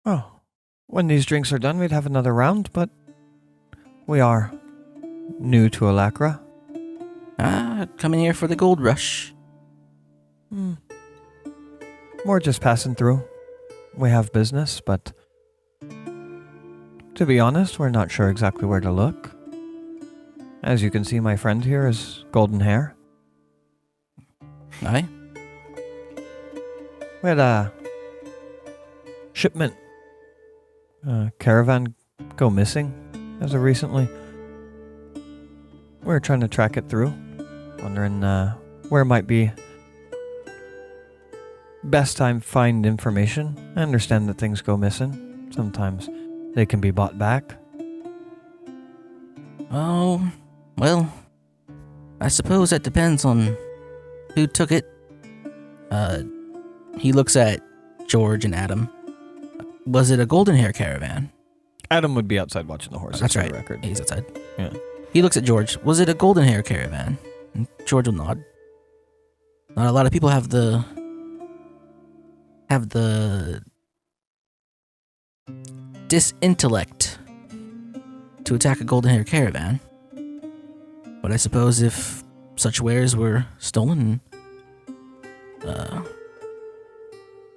Oh, when these drinks are done, we'd have another round, but we are new to Alacra. Coming here for the gold rush. We're just passing through. We have business, but to be honest, we're not sure exactly where to look. As you can see, my friend here is golden hair. Aye? We had a shipment, Caravan, go missing as of recently. We're trying to track it through, wondering where might be best time find information. I understand that things go missing. Sometimes they can be bought back. Oh, well, I suppose that depends on who took it. He looks at George and Adam. Was it a golden hair caravan? Adam would be outside watching the horses. That's for right. the record. He's outside. Yeah. He looks at George. Was it a golden hair caravan? And George will nod. Not a lot of people have the disintellect to attack a golden hair caravan. But I suppose if such wares were stolen,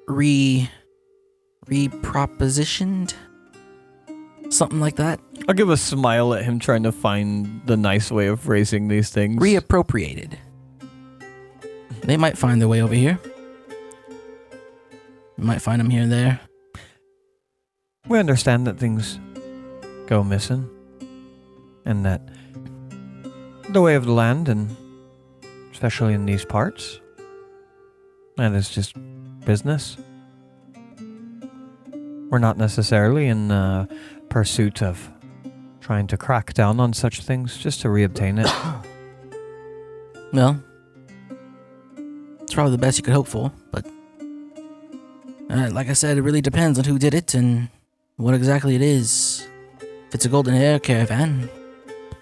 repropositioned, something like that. I'll give a smile at him trying to find the nice way of phrasing these things. Reappropriated. They might find their way over here. You might find them here and there. We understand that things go missing, and that the way of the land, and especially in these parts, that is just business. We're not necessarily in pursuit of trying to crack down on such things, just to reobtain it. Well, it's probably the best you could hope for, but like I said, it really depends on who did it and what exactly it is. If it's a golden hair caravan,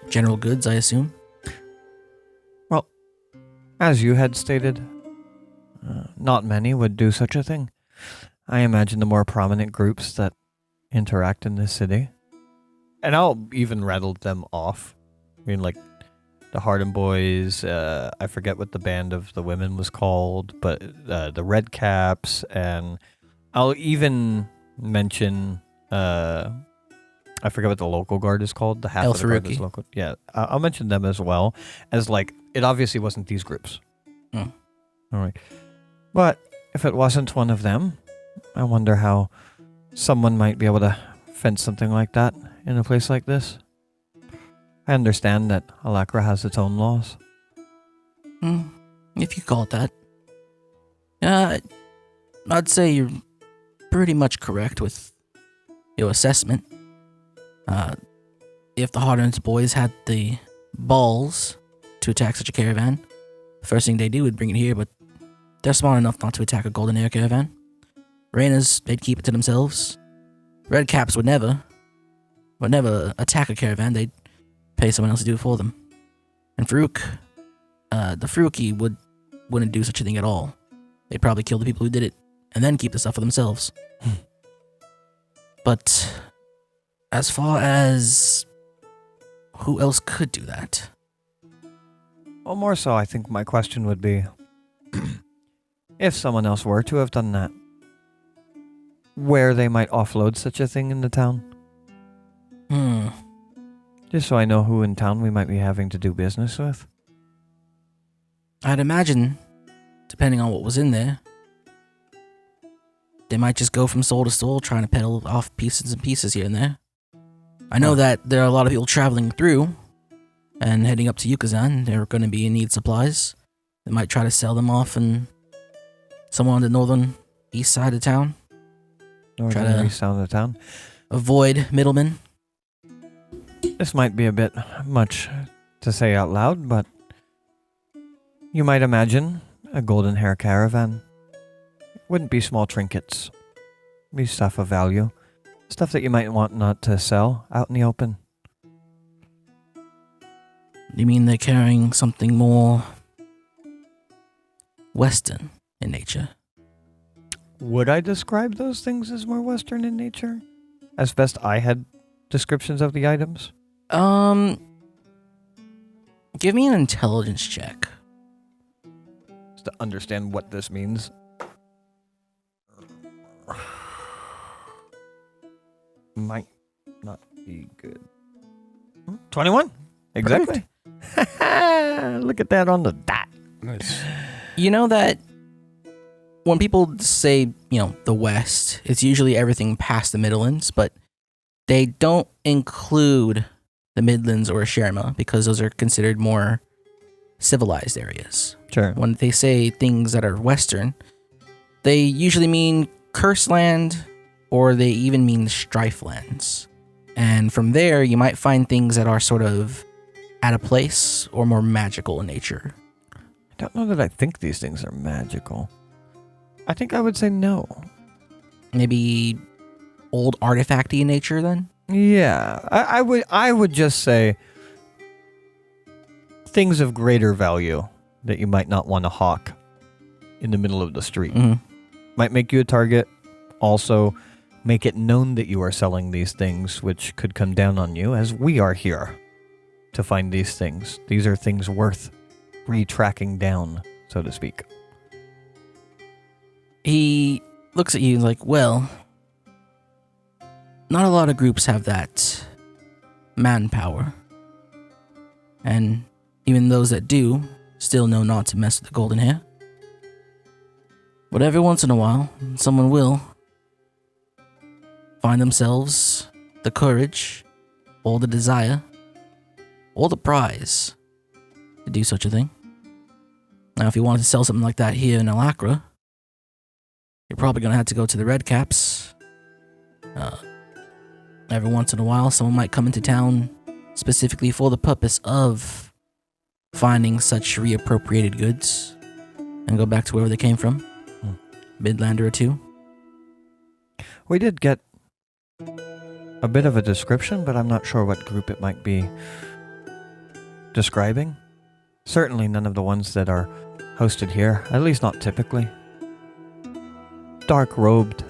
general goods, I assume. Well, as you had stated, not many would do such a thing. I imagine the more prominent groups that interact in this city. And I'll even rattle them off. I mean, like, the Harden Boys, I forget what the band of the women was called, but the Red Caps, and I'll even mention, I forget what the local guard is called, the half El of the guard that's Faruqi. local. Yeah, I'll mention them as well, as like, it obviously wasn't these groups. Hmm. All right. But if it wasn't one of them, I wonder how someone might be able to fence something like that in a place like this. I understand that Alacra has its own laws. If you call it that. I'd say you're pretty much correct with your assessment. If the Hardens boys had the balls to attack such a caravan, the first thing they do would bring it here, but they're smart enough not to attack a golden hair caravan. Rainas, they'd keep it to themselves. Red Caps would never attack a caravan. They'd pay someone else to do it for them. And Farouk, the Faruqi wouldn't do such a thing at all. They'd probably kill the people who did it and then keep the stuff for themselves. But as far as who else could do that? Well, more so, I think my question would be, if someone else were to have done that, where they might offload such a thing in the town? Just so I know who in town we might be having to do business with. I'd imagine, depending on what was in there, they might just go from soul to soul trying to peddle off pieces and pieces here and there. I know that there are a lot of people traveling through, and heading up to Yucatan. They're going to be in need of supplies. They might try to sell them off in somewhere on the northern east side of town. Northern east side of the town. Avoid middlemen. This might be a bit much to say out loud, but you might imagine a golden hair caravan. Wouldn't be small trinkets. Be stuff of value. Stuff that you might want not to sell out in the open. You mean they're carrying something more Western in nature? Would I describe those things as more Western in nature? As best I had descriptions of the items? Give me an intelligence check. Just to understand what this means. Might not be good. 21? Exactly. Look at that on the dot. Nice. You know that when people say, the West, it's usually everything past the Midlands, but they don't include the Midlands or Sherma because those are considered more civilized areas. Sure. When they say things that are Western, they usually mean Curse Land or they even mean Strife Lands. And from there, you might find things that are sort of out of place or more magical in nature. I don't know that I think these things are magical. I think I would say no. Maybe old artifacty in nature then? Yeah, I would just say things of greater value that you might not want to hawk in the middle of the street. Mm-hmm. Might make you a target. Also, make it known that you are selling these things, which could come down on you, as we are here to find these things. These are things worth re-tracking down, so to speak. He looks at you like, well, not a lot of groups have that manpower. And even those that do still know not to mess with the golden hair. But every once in a while, someone will find themselves the courage or the desire or the prize to do such a thing. Now, if you wanted to sell something like that here in Alacra, you're probably going to have to go to the Red Caps. Every once in a while, someone might come into town specifically for the purpose of finding such reappropriated goods and go back to wherever they came from. Midlander or two. We did get a bit of a description, but I'm not sure what group it might be describing. Certainly none of the ones that are hosted here, at least not typically. Dark-robed,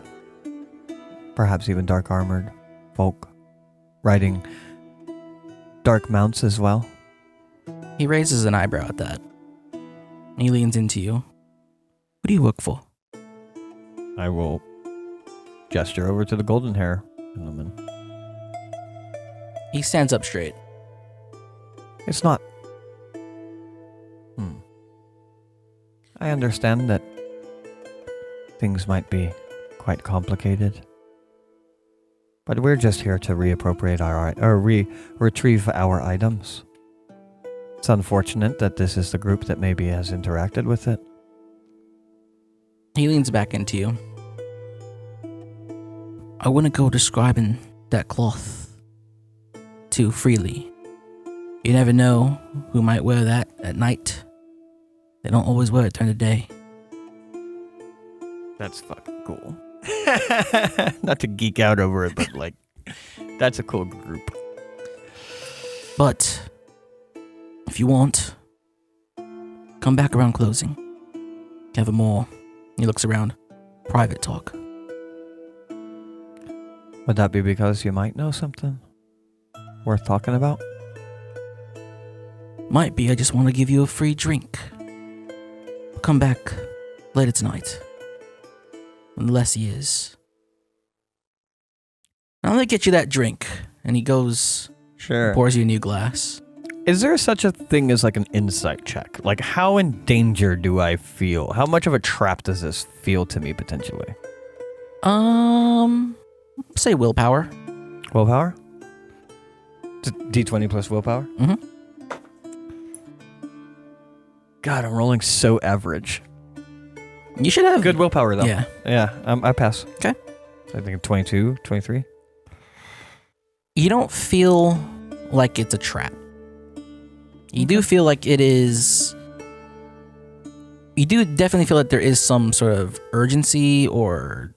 perhaps even dark-armored folk, riding dark mounts as well. He raises an eyebrow at that. He leans into you. What do you work for? I will gesture over to the golden hair gentleman. He stands up straight. It's not... I understand that things might be quite complicated. But we're just here to reappropriate retrieve our items. It's unfortunate that this is the group that maybe has interacted with it. He leans back into you. I wouldn't go describing that cloth too freely. You never know who might wear that at night. They don't always wear it during the day. That's fucking cool. Not to geek out over it, but that's a cool group. But if you want, come back around closing. Have a more, he looks around, private talk. Would that be because you might know something worth talking about? Might be I just want to give you a free drink. Come back later tonight. Unless he is. I'll let get you that drink. And he goes, Sure. pours you a new glass. Is there such a thing as an insight check? How in danger do I feel? How much of a trap does this feel to me potentially? Say willpower. Willpower? D20 plus willpower? Mm-hmm. God, I'm rolling so average. You should have Good willpower, though. Yeah. Yeah, I pass. Okay. So I think 22, 23. You don't feel like it's a trap. You do feel like it is. You do definitely feel that there is some sort of urgency or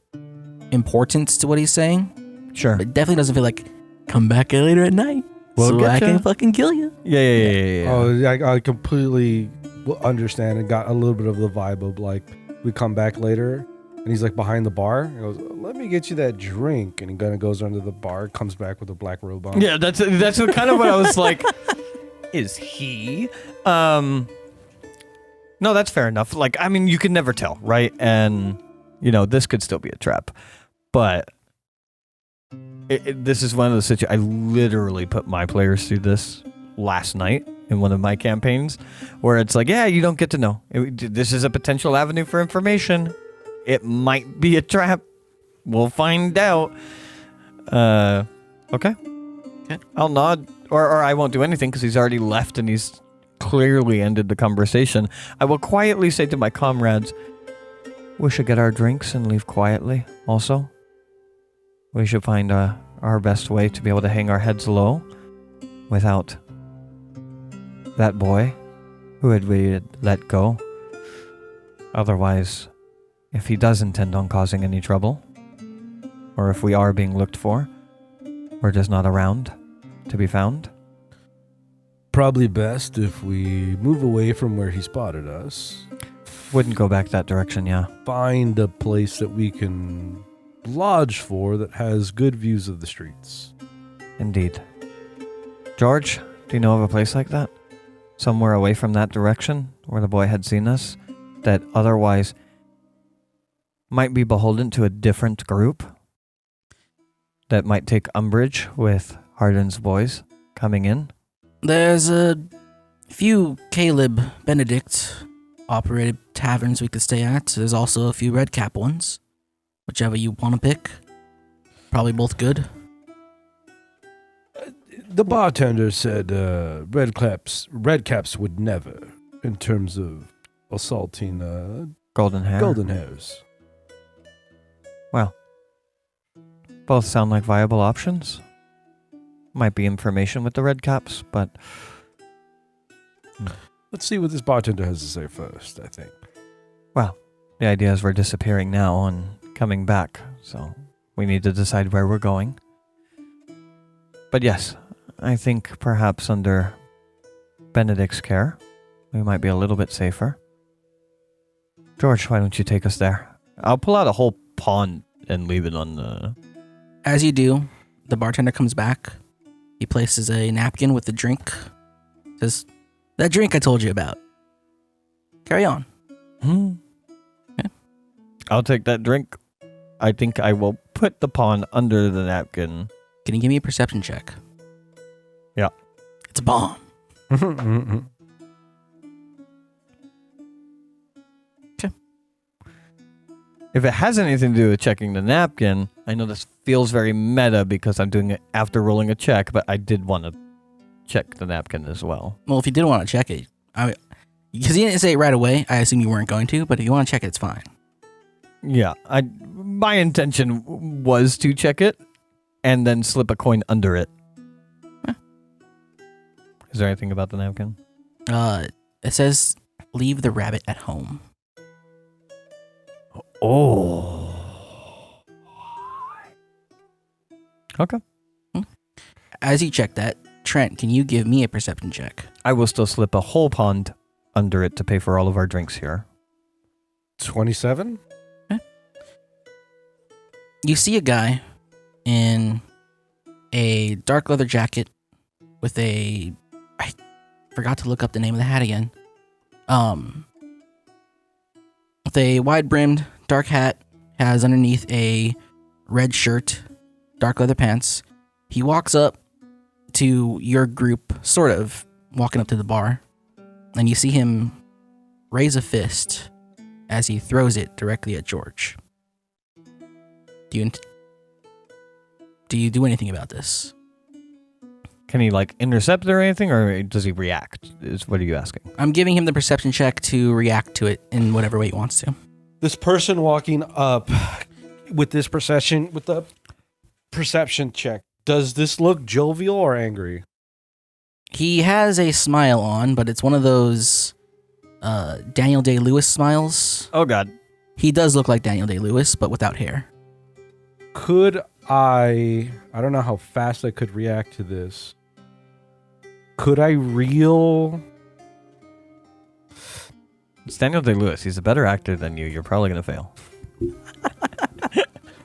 importance to what he's saying. Sure. But it definitely doesn't feel like, come back later at night so I can fucking kill you. Yeah. Oh, I completely understand and got a little bit of the vibe of like, we come back later and he's like behind the bar. He goes, let me get you that drink. And he kind of goes under the bar, comes back with a black robe on. Yeah, that's kind of what I was like. Is he? No, that's fair enough. Like, I mean, you can never tell, right? And, this could still be a trap. But this is one of those situations. I literally put my players through this last night in one of my campaigns where it's like, yeah, you don't get to know. This is a potential avenue for information. It might be a trap. We'll find out. Okay. I'll nod, or I won't do anything because he's already left and he's clearly ended the conversation. I will quietly say to my comrades, we should get our drinks and leave quietly also. We should find our best way to be able to hang our heads low without that boy who had we let go. Otherwise, if he does intend on causing any trouble, or if we are being looked for, we're just not around to be found. Probably best if we move away from where he spotted us. Wouldn't go back that direction, yeah. Find a place that we can lodge for that has good views of the streets. Indeed. George, do you know of a place like that? Somewhere away from that direction where the boy had seen us that otherwise might be beholden to a different group that might take umbrage with Hardin's boys coming in? There's a few Caleb Benedict operated taverns we could stay at. There's also a few Red Cap ones. Whichever you want to pick. Probably both good. The bartender said red caps would never, in terms of assaulting Golden hair. golden hairs. Well, both sound like viable options. Might be information with the red caps, but Let's see what this bartender has to say first, I think. well, the idea is we're disappearing now and coming back, so we need to decide where we're going. But yes, I think perhaps under Benedict's care, we might be a little bit safer. George, why don't you take us there? I'll pull out a whole pond and leave it on the... As you do, the bartender comes back. He places a napkin with the drink. Says, that drink I told you about. Carry on. Okay. I'll take that drink. I think I will put the pawn under the napkin. Can you give me a perception check? Yeah. It's a bomb. Okay. If it has anything to do with checking the napkin, I know this feels very meta because I'm doing it after rolling a check, but I did want to check the napkin as well. Well, if you did want to check it, because you didn't say it right away, I assume you weren't going to, but if you want to check it, it's fine. Yeah, my intention was to check it and then slip a coin under it. Huh. Is there anything about the napkin? It says, leave the rabbit at home. Oh. Okay. As you check that, Trent, can you give me a perception check? I will still slip a whole pond under it to pay for all of our drinks here. 27? You see a guy in a dark leather jacket with I forgot to look up the name of the hat again. With a wide-brimmed dark hat, has underneath a red shirt, dark leather pants. He walks up to your group, sort of, walking up to the bar, and you see him raise a fist as he throws it directly at George. Do you do anything about this? Can he like intercept it or anything, or does he react? What are you asking? I'm giving him the perception check to react to it in whatever way he wants to. This person walking up with the perception check, does this look jovial or angry? He has a smile on, but it's one of those Daniel Day-Lewis smiles. Oh God. He does look like Daniel Day-Lewis, but without hair. Could I don't know how fast I could react to this. Could I reel? It's Daniel Day-Lewis. He's a better actor than you. You're probably going to fail.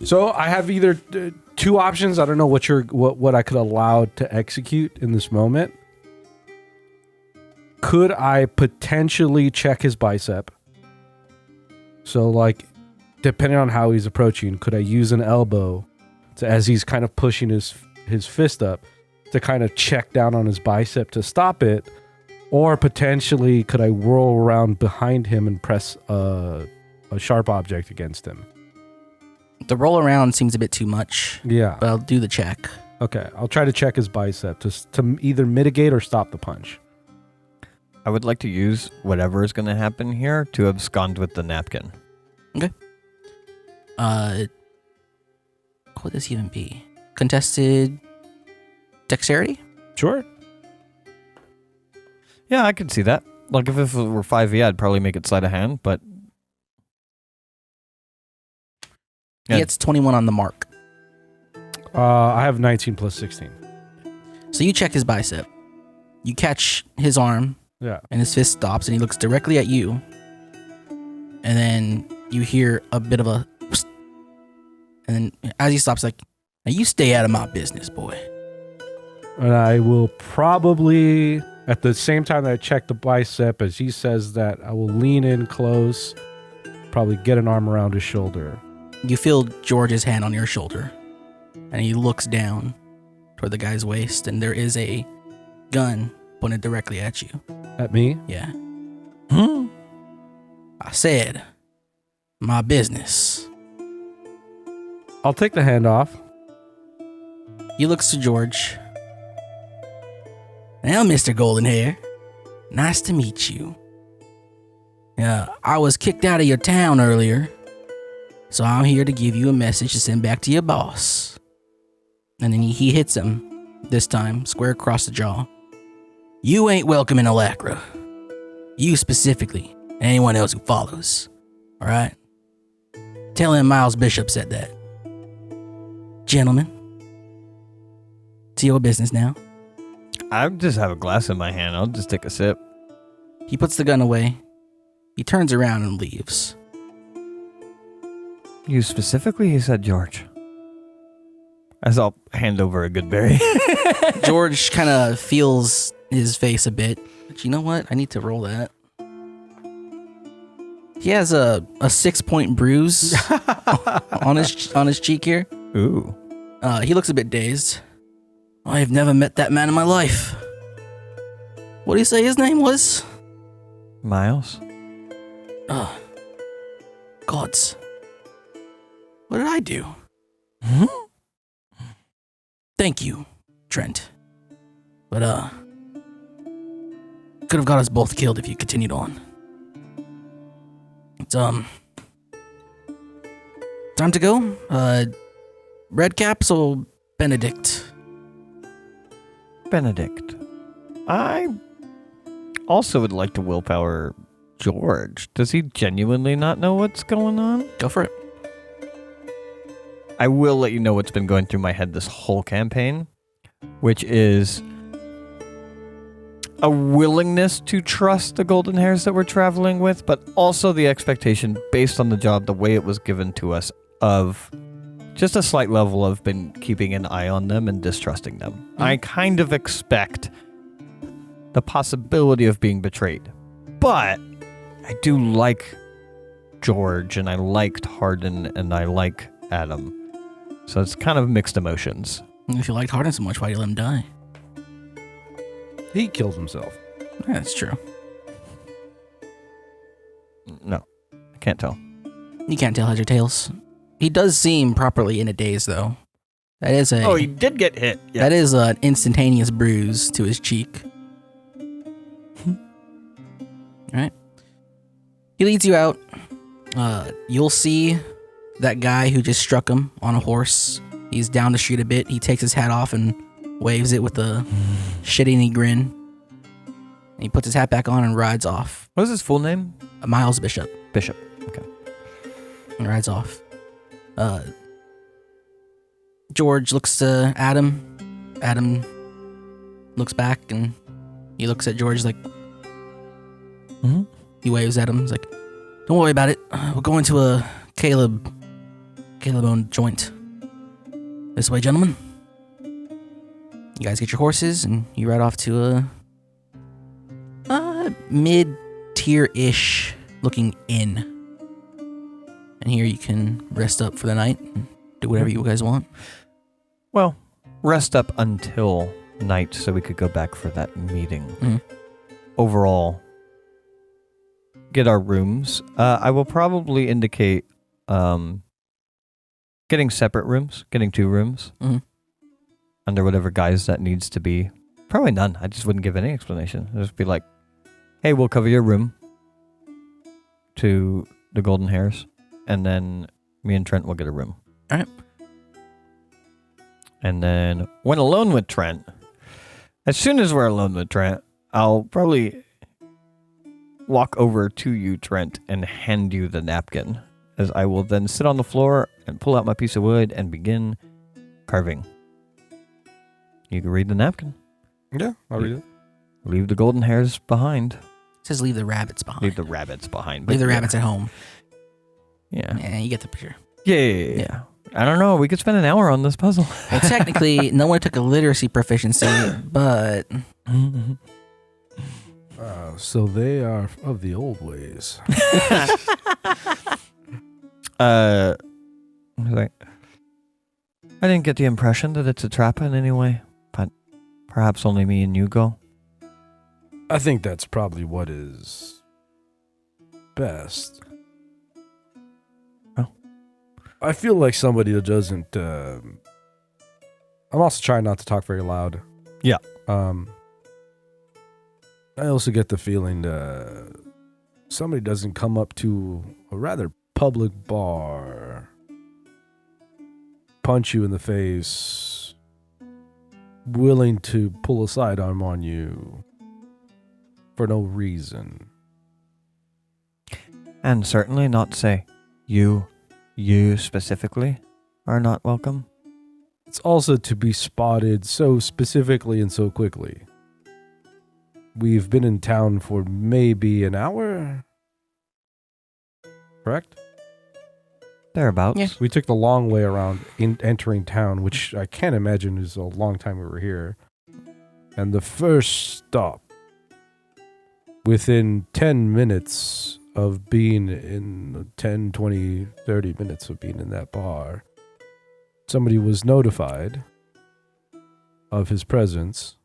So I have either two options. I don't know what I could allow to execute in this moment. Could I potentially check his bicep? So, like, depending on how he's approaching, could I use an elbow to, as he's kind of pushing his fist up, to kind of check down on his bicep to stop it? Or potentially, could I whirl around behind him and press a sharp object against him? The roll around seems a bit too much. Yeah. But I'll do the check. Okay, I'll try to check his bicep to either mitigate or stop the punch. I would like to use whatever is going to happen here to abscond with the napkin. Okay. What would this even be? Contested dexterity? Sure. Yeah, I could see that. Like, if it were 5e, I'd probably make it sleight of hand, but... He gets 21 on the mark. I have 19 plus 16. So you check his bicep. You catch his arm. Yeah. And his fist stops, and he looks directly at you. And then you hear a bit of a... Psst. And then as he stops, like, now you stay out of my business, boy. And I will probably, at the same time that I check the bicep, as he says that, I will lean in close, probably get an arm around his shoulder. You feel George's hand on your shoulder. And he looks down toward the guy's waist, and there is a gun pointed directly at you. At me? Yeah. I said, my business. I'll take the hand off. He looks to George. Now, Mr. Goldenhair, nice to meet you. I was kicked out of your town earlier, so I'm here to give you a message to send back to your boss. And then he hits him, this time, square across the jaw. You ain't welcome in Alacra. You specifically, and anyone else who follows. All right? Tell him Miles Bishop said that. Gentlemen, to your business now. I just have a glass in my hand. I'll just take a sip. He puts the gun away. He turns around and leaves. You specifically, he said, George. As I'll hand over a good berry. George kind of feels his face a bit. But you know what? I need to roll that. He has a 6-point bruise on his cheek here. Ooh. He looks a bit dazed. I've never met that man in my life. What did he say his name was? Miles? Gods. What did I do? Thank you, Trent. But, could have got us both killed if you continued on. It's, time to go? Red Caps or Benedict? Benedict. I also would like to willpower George. Does he genuinely not know what's going on? Go for it. I will let you know what's been going through my head this whole campaign, which is a willingness to trust the golden hairs that we're traveling with, but also the expectation based on the job, the way it was given to us, of just a slight level of been keeping an eye on them and distrusting them. Mm-hmm. I kind of expect the possibility of being betrayed, but I do like George, and I liked Hardin, and I like Adam. So it's kind of mixed emotions. If you liked Hardin so much, why do you let him die? He killed himself. Yeah, that's true. No, I can't tell. You can't tell, has your tails. He does seem properly in a daze, though. That is Oh, he did get hit. Yeah. That is an instantaneous bruise to his cheek. All right. He leads you out. You'll see that guy who just struck him on a horse. He's down the street a bit. He takes his hat off and waves it with a shitty grin. And he puts his hat back on and rides off. What was his full name? Miles Bishop. Bishop. Okay. And rides off. George looks to Adam. Adam looks back and he looks at George like, he waves at him. He's like, don't worry about it. We're going to a Caleb-owned joint. This way, gentlemen. You guys get your horses and you ride off to a mid-tier-ish looking inn. And here you can rest up for the night and do whatever you guys want. Well, rest up until night so we could go back for that meeting. Mm-hmm. Overall, get our rooms. I will probably indicate getting separate rooms, getting 2 rooms. Mm-hmm. Under whatever guise that needs to be. Probably none. I just wouldn't give any explanation. I'd just be like, hey, we'll cover your room to the Golden Hairs, and then me and Trent will get a room. All right. And then when alone with Trent, as soon as we're alone with Trent, I'll probably walk over to you, Trent, and hand you the napkin, as I will then sit on the floor and pull out my piece of wood and begin carving. You can read the napkin. Yeah, I'll read it. Leave the golden hairs behind. It says leave the rabbits behind. Leave the rabbits behind. Leave the rabbits at home. Yeah. Yeah, you get the picture. Yeah. I don't know. We could spend an hour on this puzzle. Well, technically, no one took a literacy proficiency, but... So they are of the old ways. I didn't get the impression that it's a trap in any way, but perhaps only me and you go. I think that's probably what is best. Oh. I feel like somebody that doesn't... I'm also trying not to talk very loud. Yeah. I also get the feeling somebody doesn't come up to a rather public bar, punch you in the face, willing to pull a sidearm on you for no reason. And certainly not say, you specifically are not welcome. It's also to be spotted so specifically and so quickly. We've been in town for maybe an hour, correct? Thereabouts. Yeah. We took the long way around entering town, which I can't imagine is a long time we were here. And the first stop, within 10 minutes of being in 10, 20, 30 minutes of being in that bar, somebody was notified of his presence.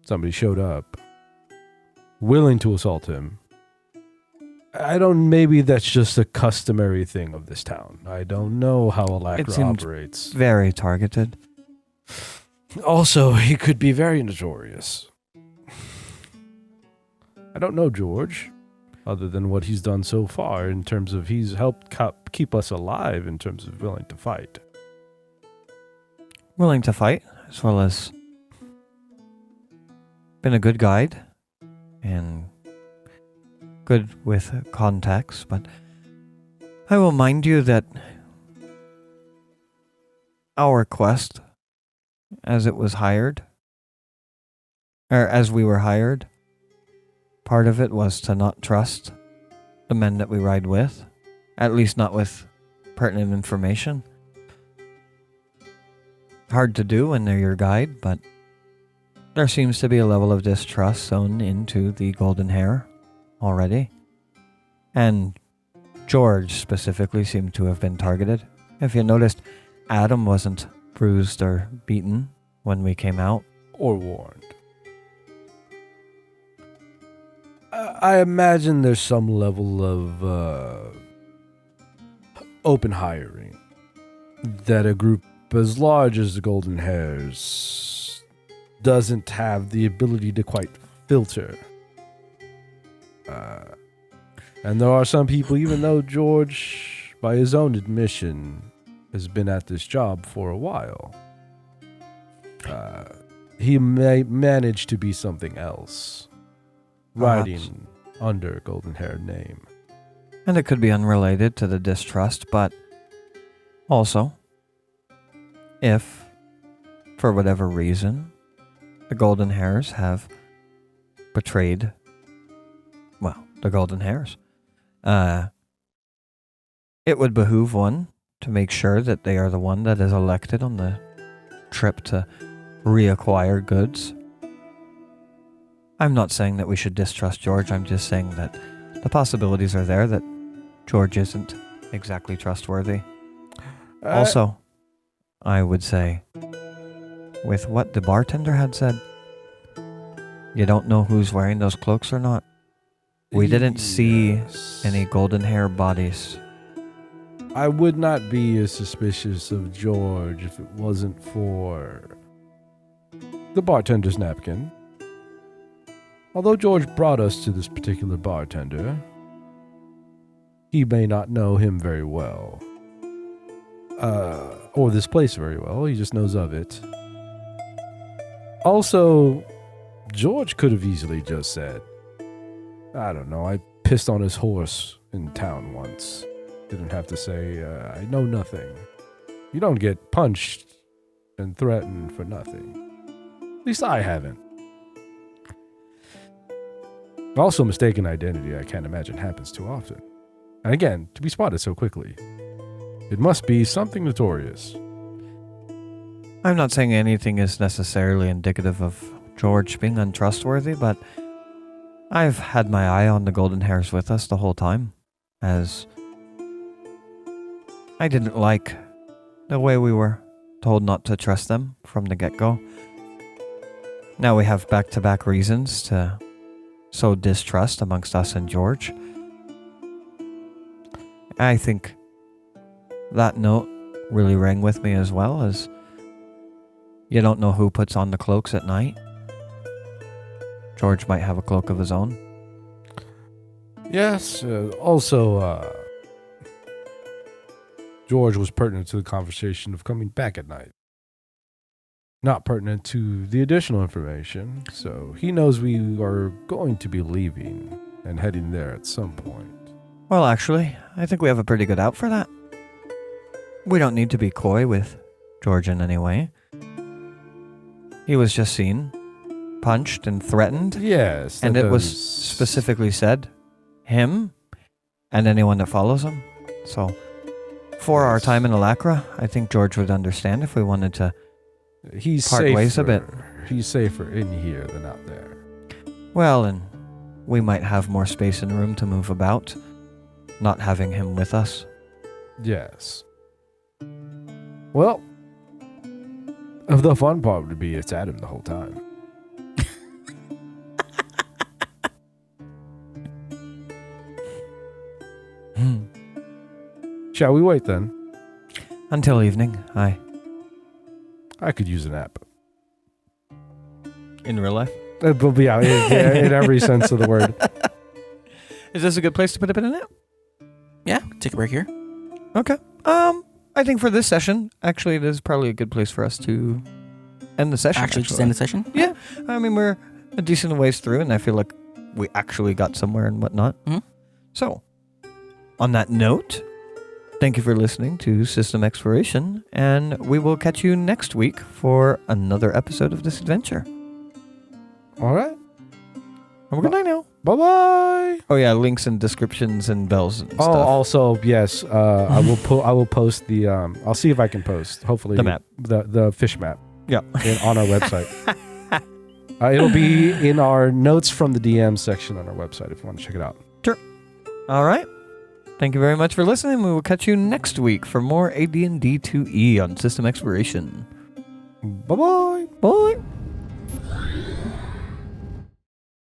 Somebody showed up, willing to assault him. Maybe that's just a customary thing of this town. I don't know how Alakra operates. Very targeted. Also, he could be very notorious. I don't know George, other than what he's done so far in terms of he's helped keep us alive in terms of willing to fight. Willing to fight, as well as been a good guide and good with contacts, but I will mind you that our quest, as it was hired, or as we were hired, part of it was to not trust the men that we ride with, at least not with pertinent information. Hard to do when they're your guide, but there seems to be a level of distrust sown into the golden hair already. And George specifically seemed to have been targeted. If you noticed, Adam wasn't bruised or beaten when we came out. Or warned. I imagine there's some level of open hiring that a group group as large as the Golden Hairs doesn't have the ability to quite filter. And there are some people, even though George, by his own admission, has been at this job for a while, he may manage to be something else, riding under Golden Hair name. And it could be unrelated to the distrust, but also, if, for whatever reason, the Golden Hairs have betrayed, well, the Golden Hairs, it would behoove one to make sure that they are the one that is elected on the trip to reacquire goods. I'm not saying that we should distrust George, I'm just saying that the possibilities are there that George isn't exactly trustworthy. Also, I would say, with what the bartender had said, you don't know who's wearing those cloaks or not. We didn't see any Golden Hair bodies. I would not be as suspicious of George if it wasn't for the bartender's napkin. Although George brought us to this particular bartender, he may not know him very well. Or this place very well. He just knows of it. Also, George could have easily just said, I don't know, I pissed on his horse in town once. Didn't have to say, I know nothing. You don't get punched and threatened for nothing. At least I haven't. Also, mistaken identity, I can't imagine happens too often. And again, to be spotted so quickly. It must be something notorious. I'm not saying anything is necessarily indicative of George being untrustworthy, but I've had my eye on the Golden Hairs with us the whole time, as I didn't like the way we were told not to trust them from the get-go. Now we have back-to-back reasons to sow distrust amongst us and George. I think that note really rang with me as well, as you don't know who puts on the cloaks at night. George might have a cloak of his own. Yes, also, George was pertinent to the conversation of coming back at night. Not pertinent to the additional information, so he knows we are going to be leaving and heading there at some point. Well, actually, I think we have a pretty good out for that. We don't need to be coy with George in any way. He was just seen, punched, and threatened. Yes. And it was specifically said, him and anyone that follows him. So, for our time in Alacra, I think George would understand if we wanted to part ways a bit. He's safer in here than out there. Well, and we might have more space and room to move about, not having him with us. Yes. Well, the fun part would be it's at him the whole time. Shall we wait then? Until evening, aye. I could use a nap. In real life? Yeah, in every sense of the word. Is this a good place to put a pin in it? Yeah, take a break here. Okay. I think for this session, actually, it is probably a good place for us to end the session. Actually, just end the session? Yeah. I mean, we're a decent ways through, and I feel like we actually got somewhere and whatnot. Mm-hmm. So, on that note, thank you for listening to System Exploration, and we will catch you next week for another episode of this adventure. All right. Have a good night now. Bye-bye. Oh yeah, links and descriptions and bells and Oh, stuff. also, yes, I will post the I'll see if I can post, hopefully, The map. The fish map. Yeah. On our website. It'll be in our notes from the DM section on our website if you want to check it out. Sure. All right. Thank you very much for listening. We will catch you next week for more AD&D 2E on System Exploration. Bye-bye. Bye.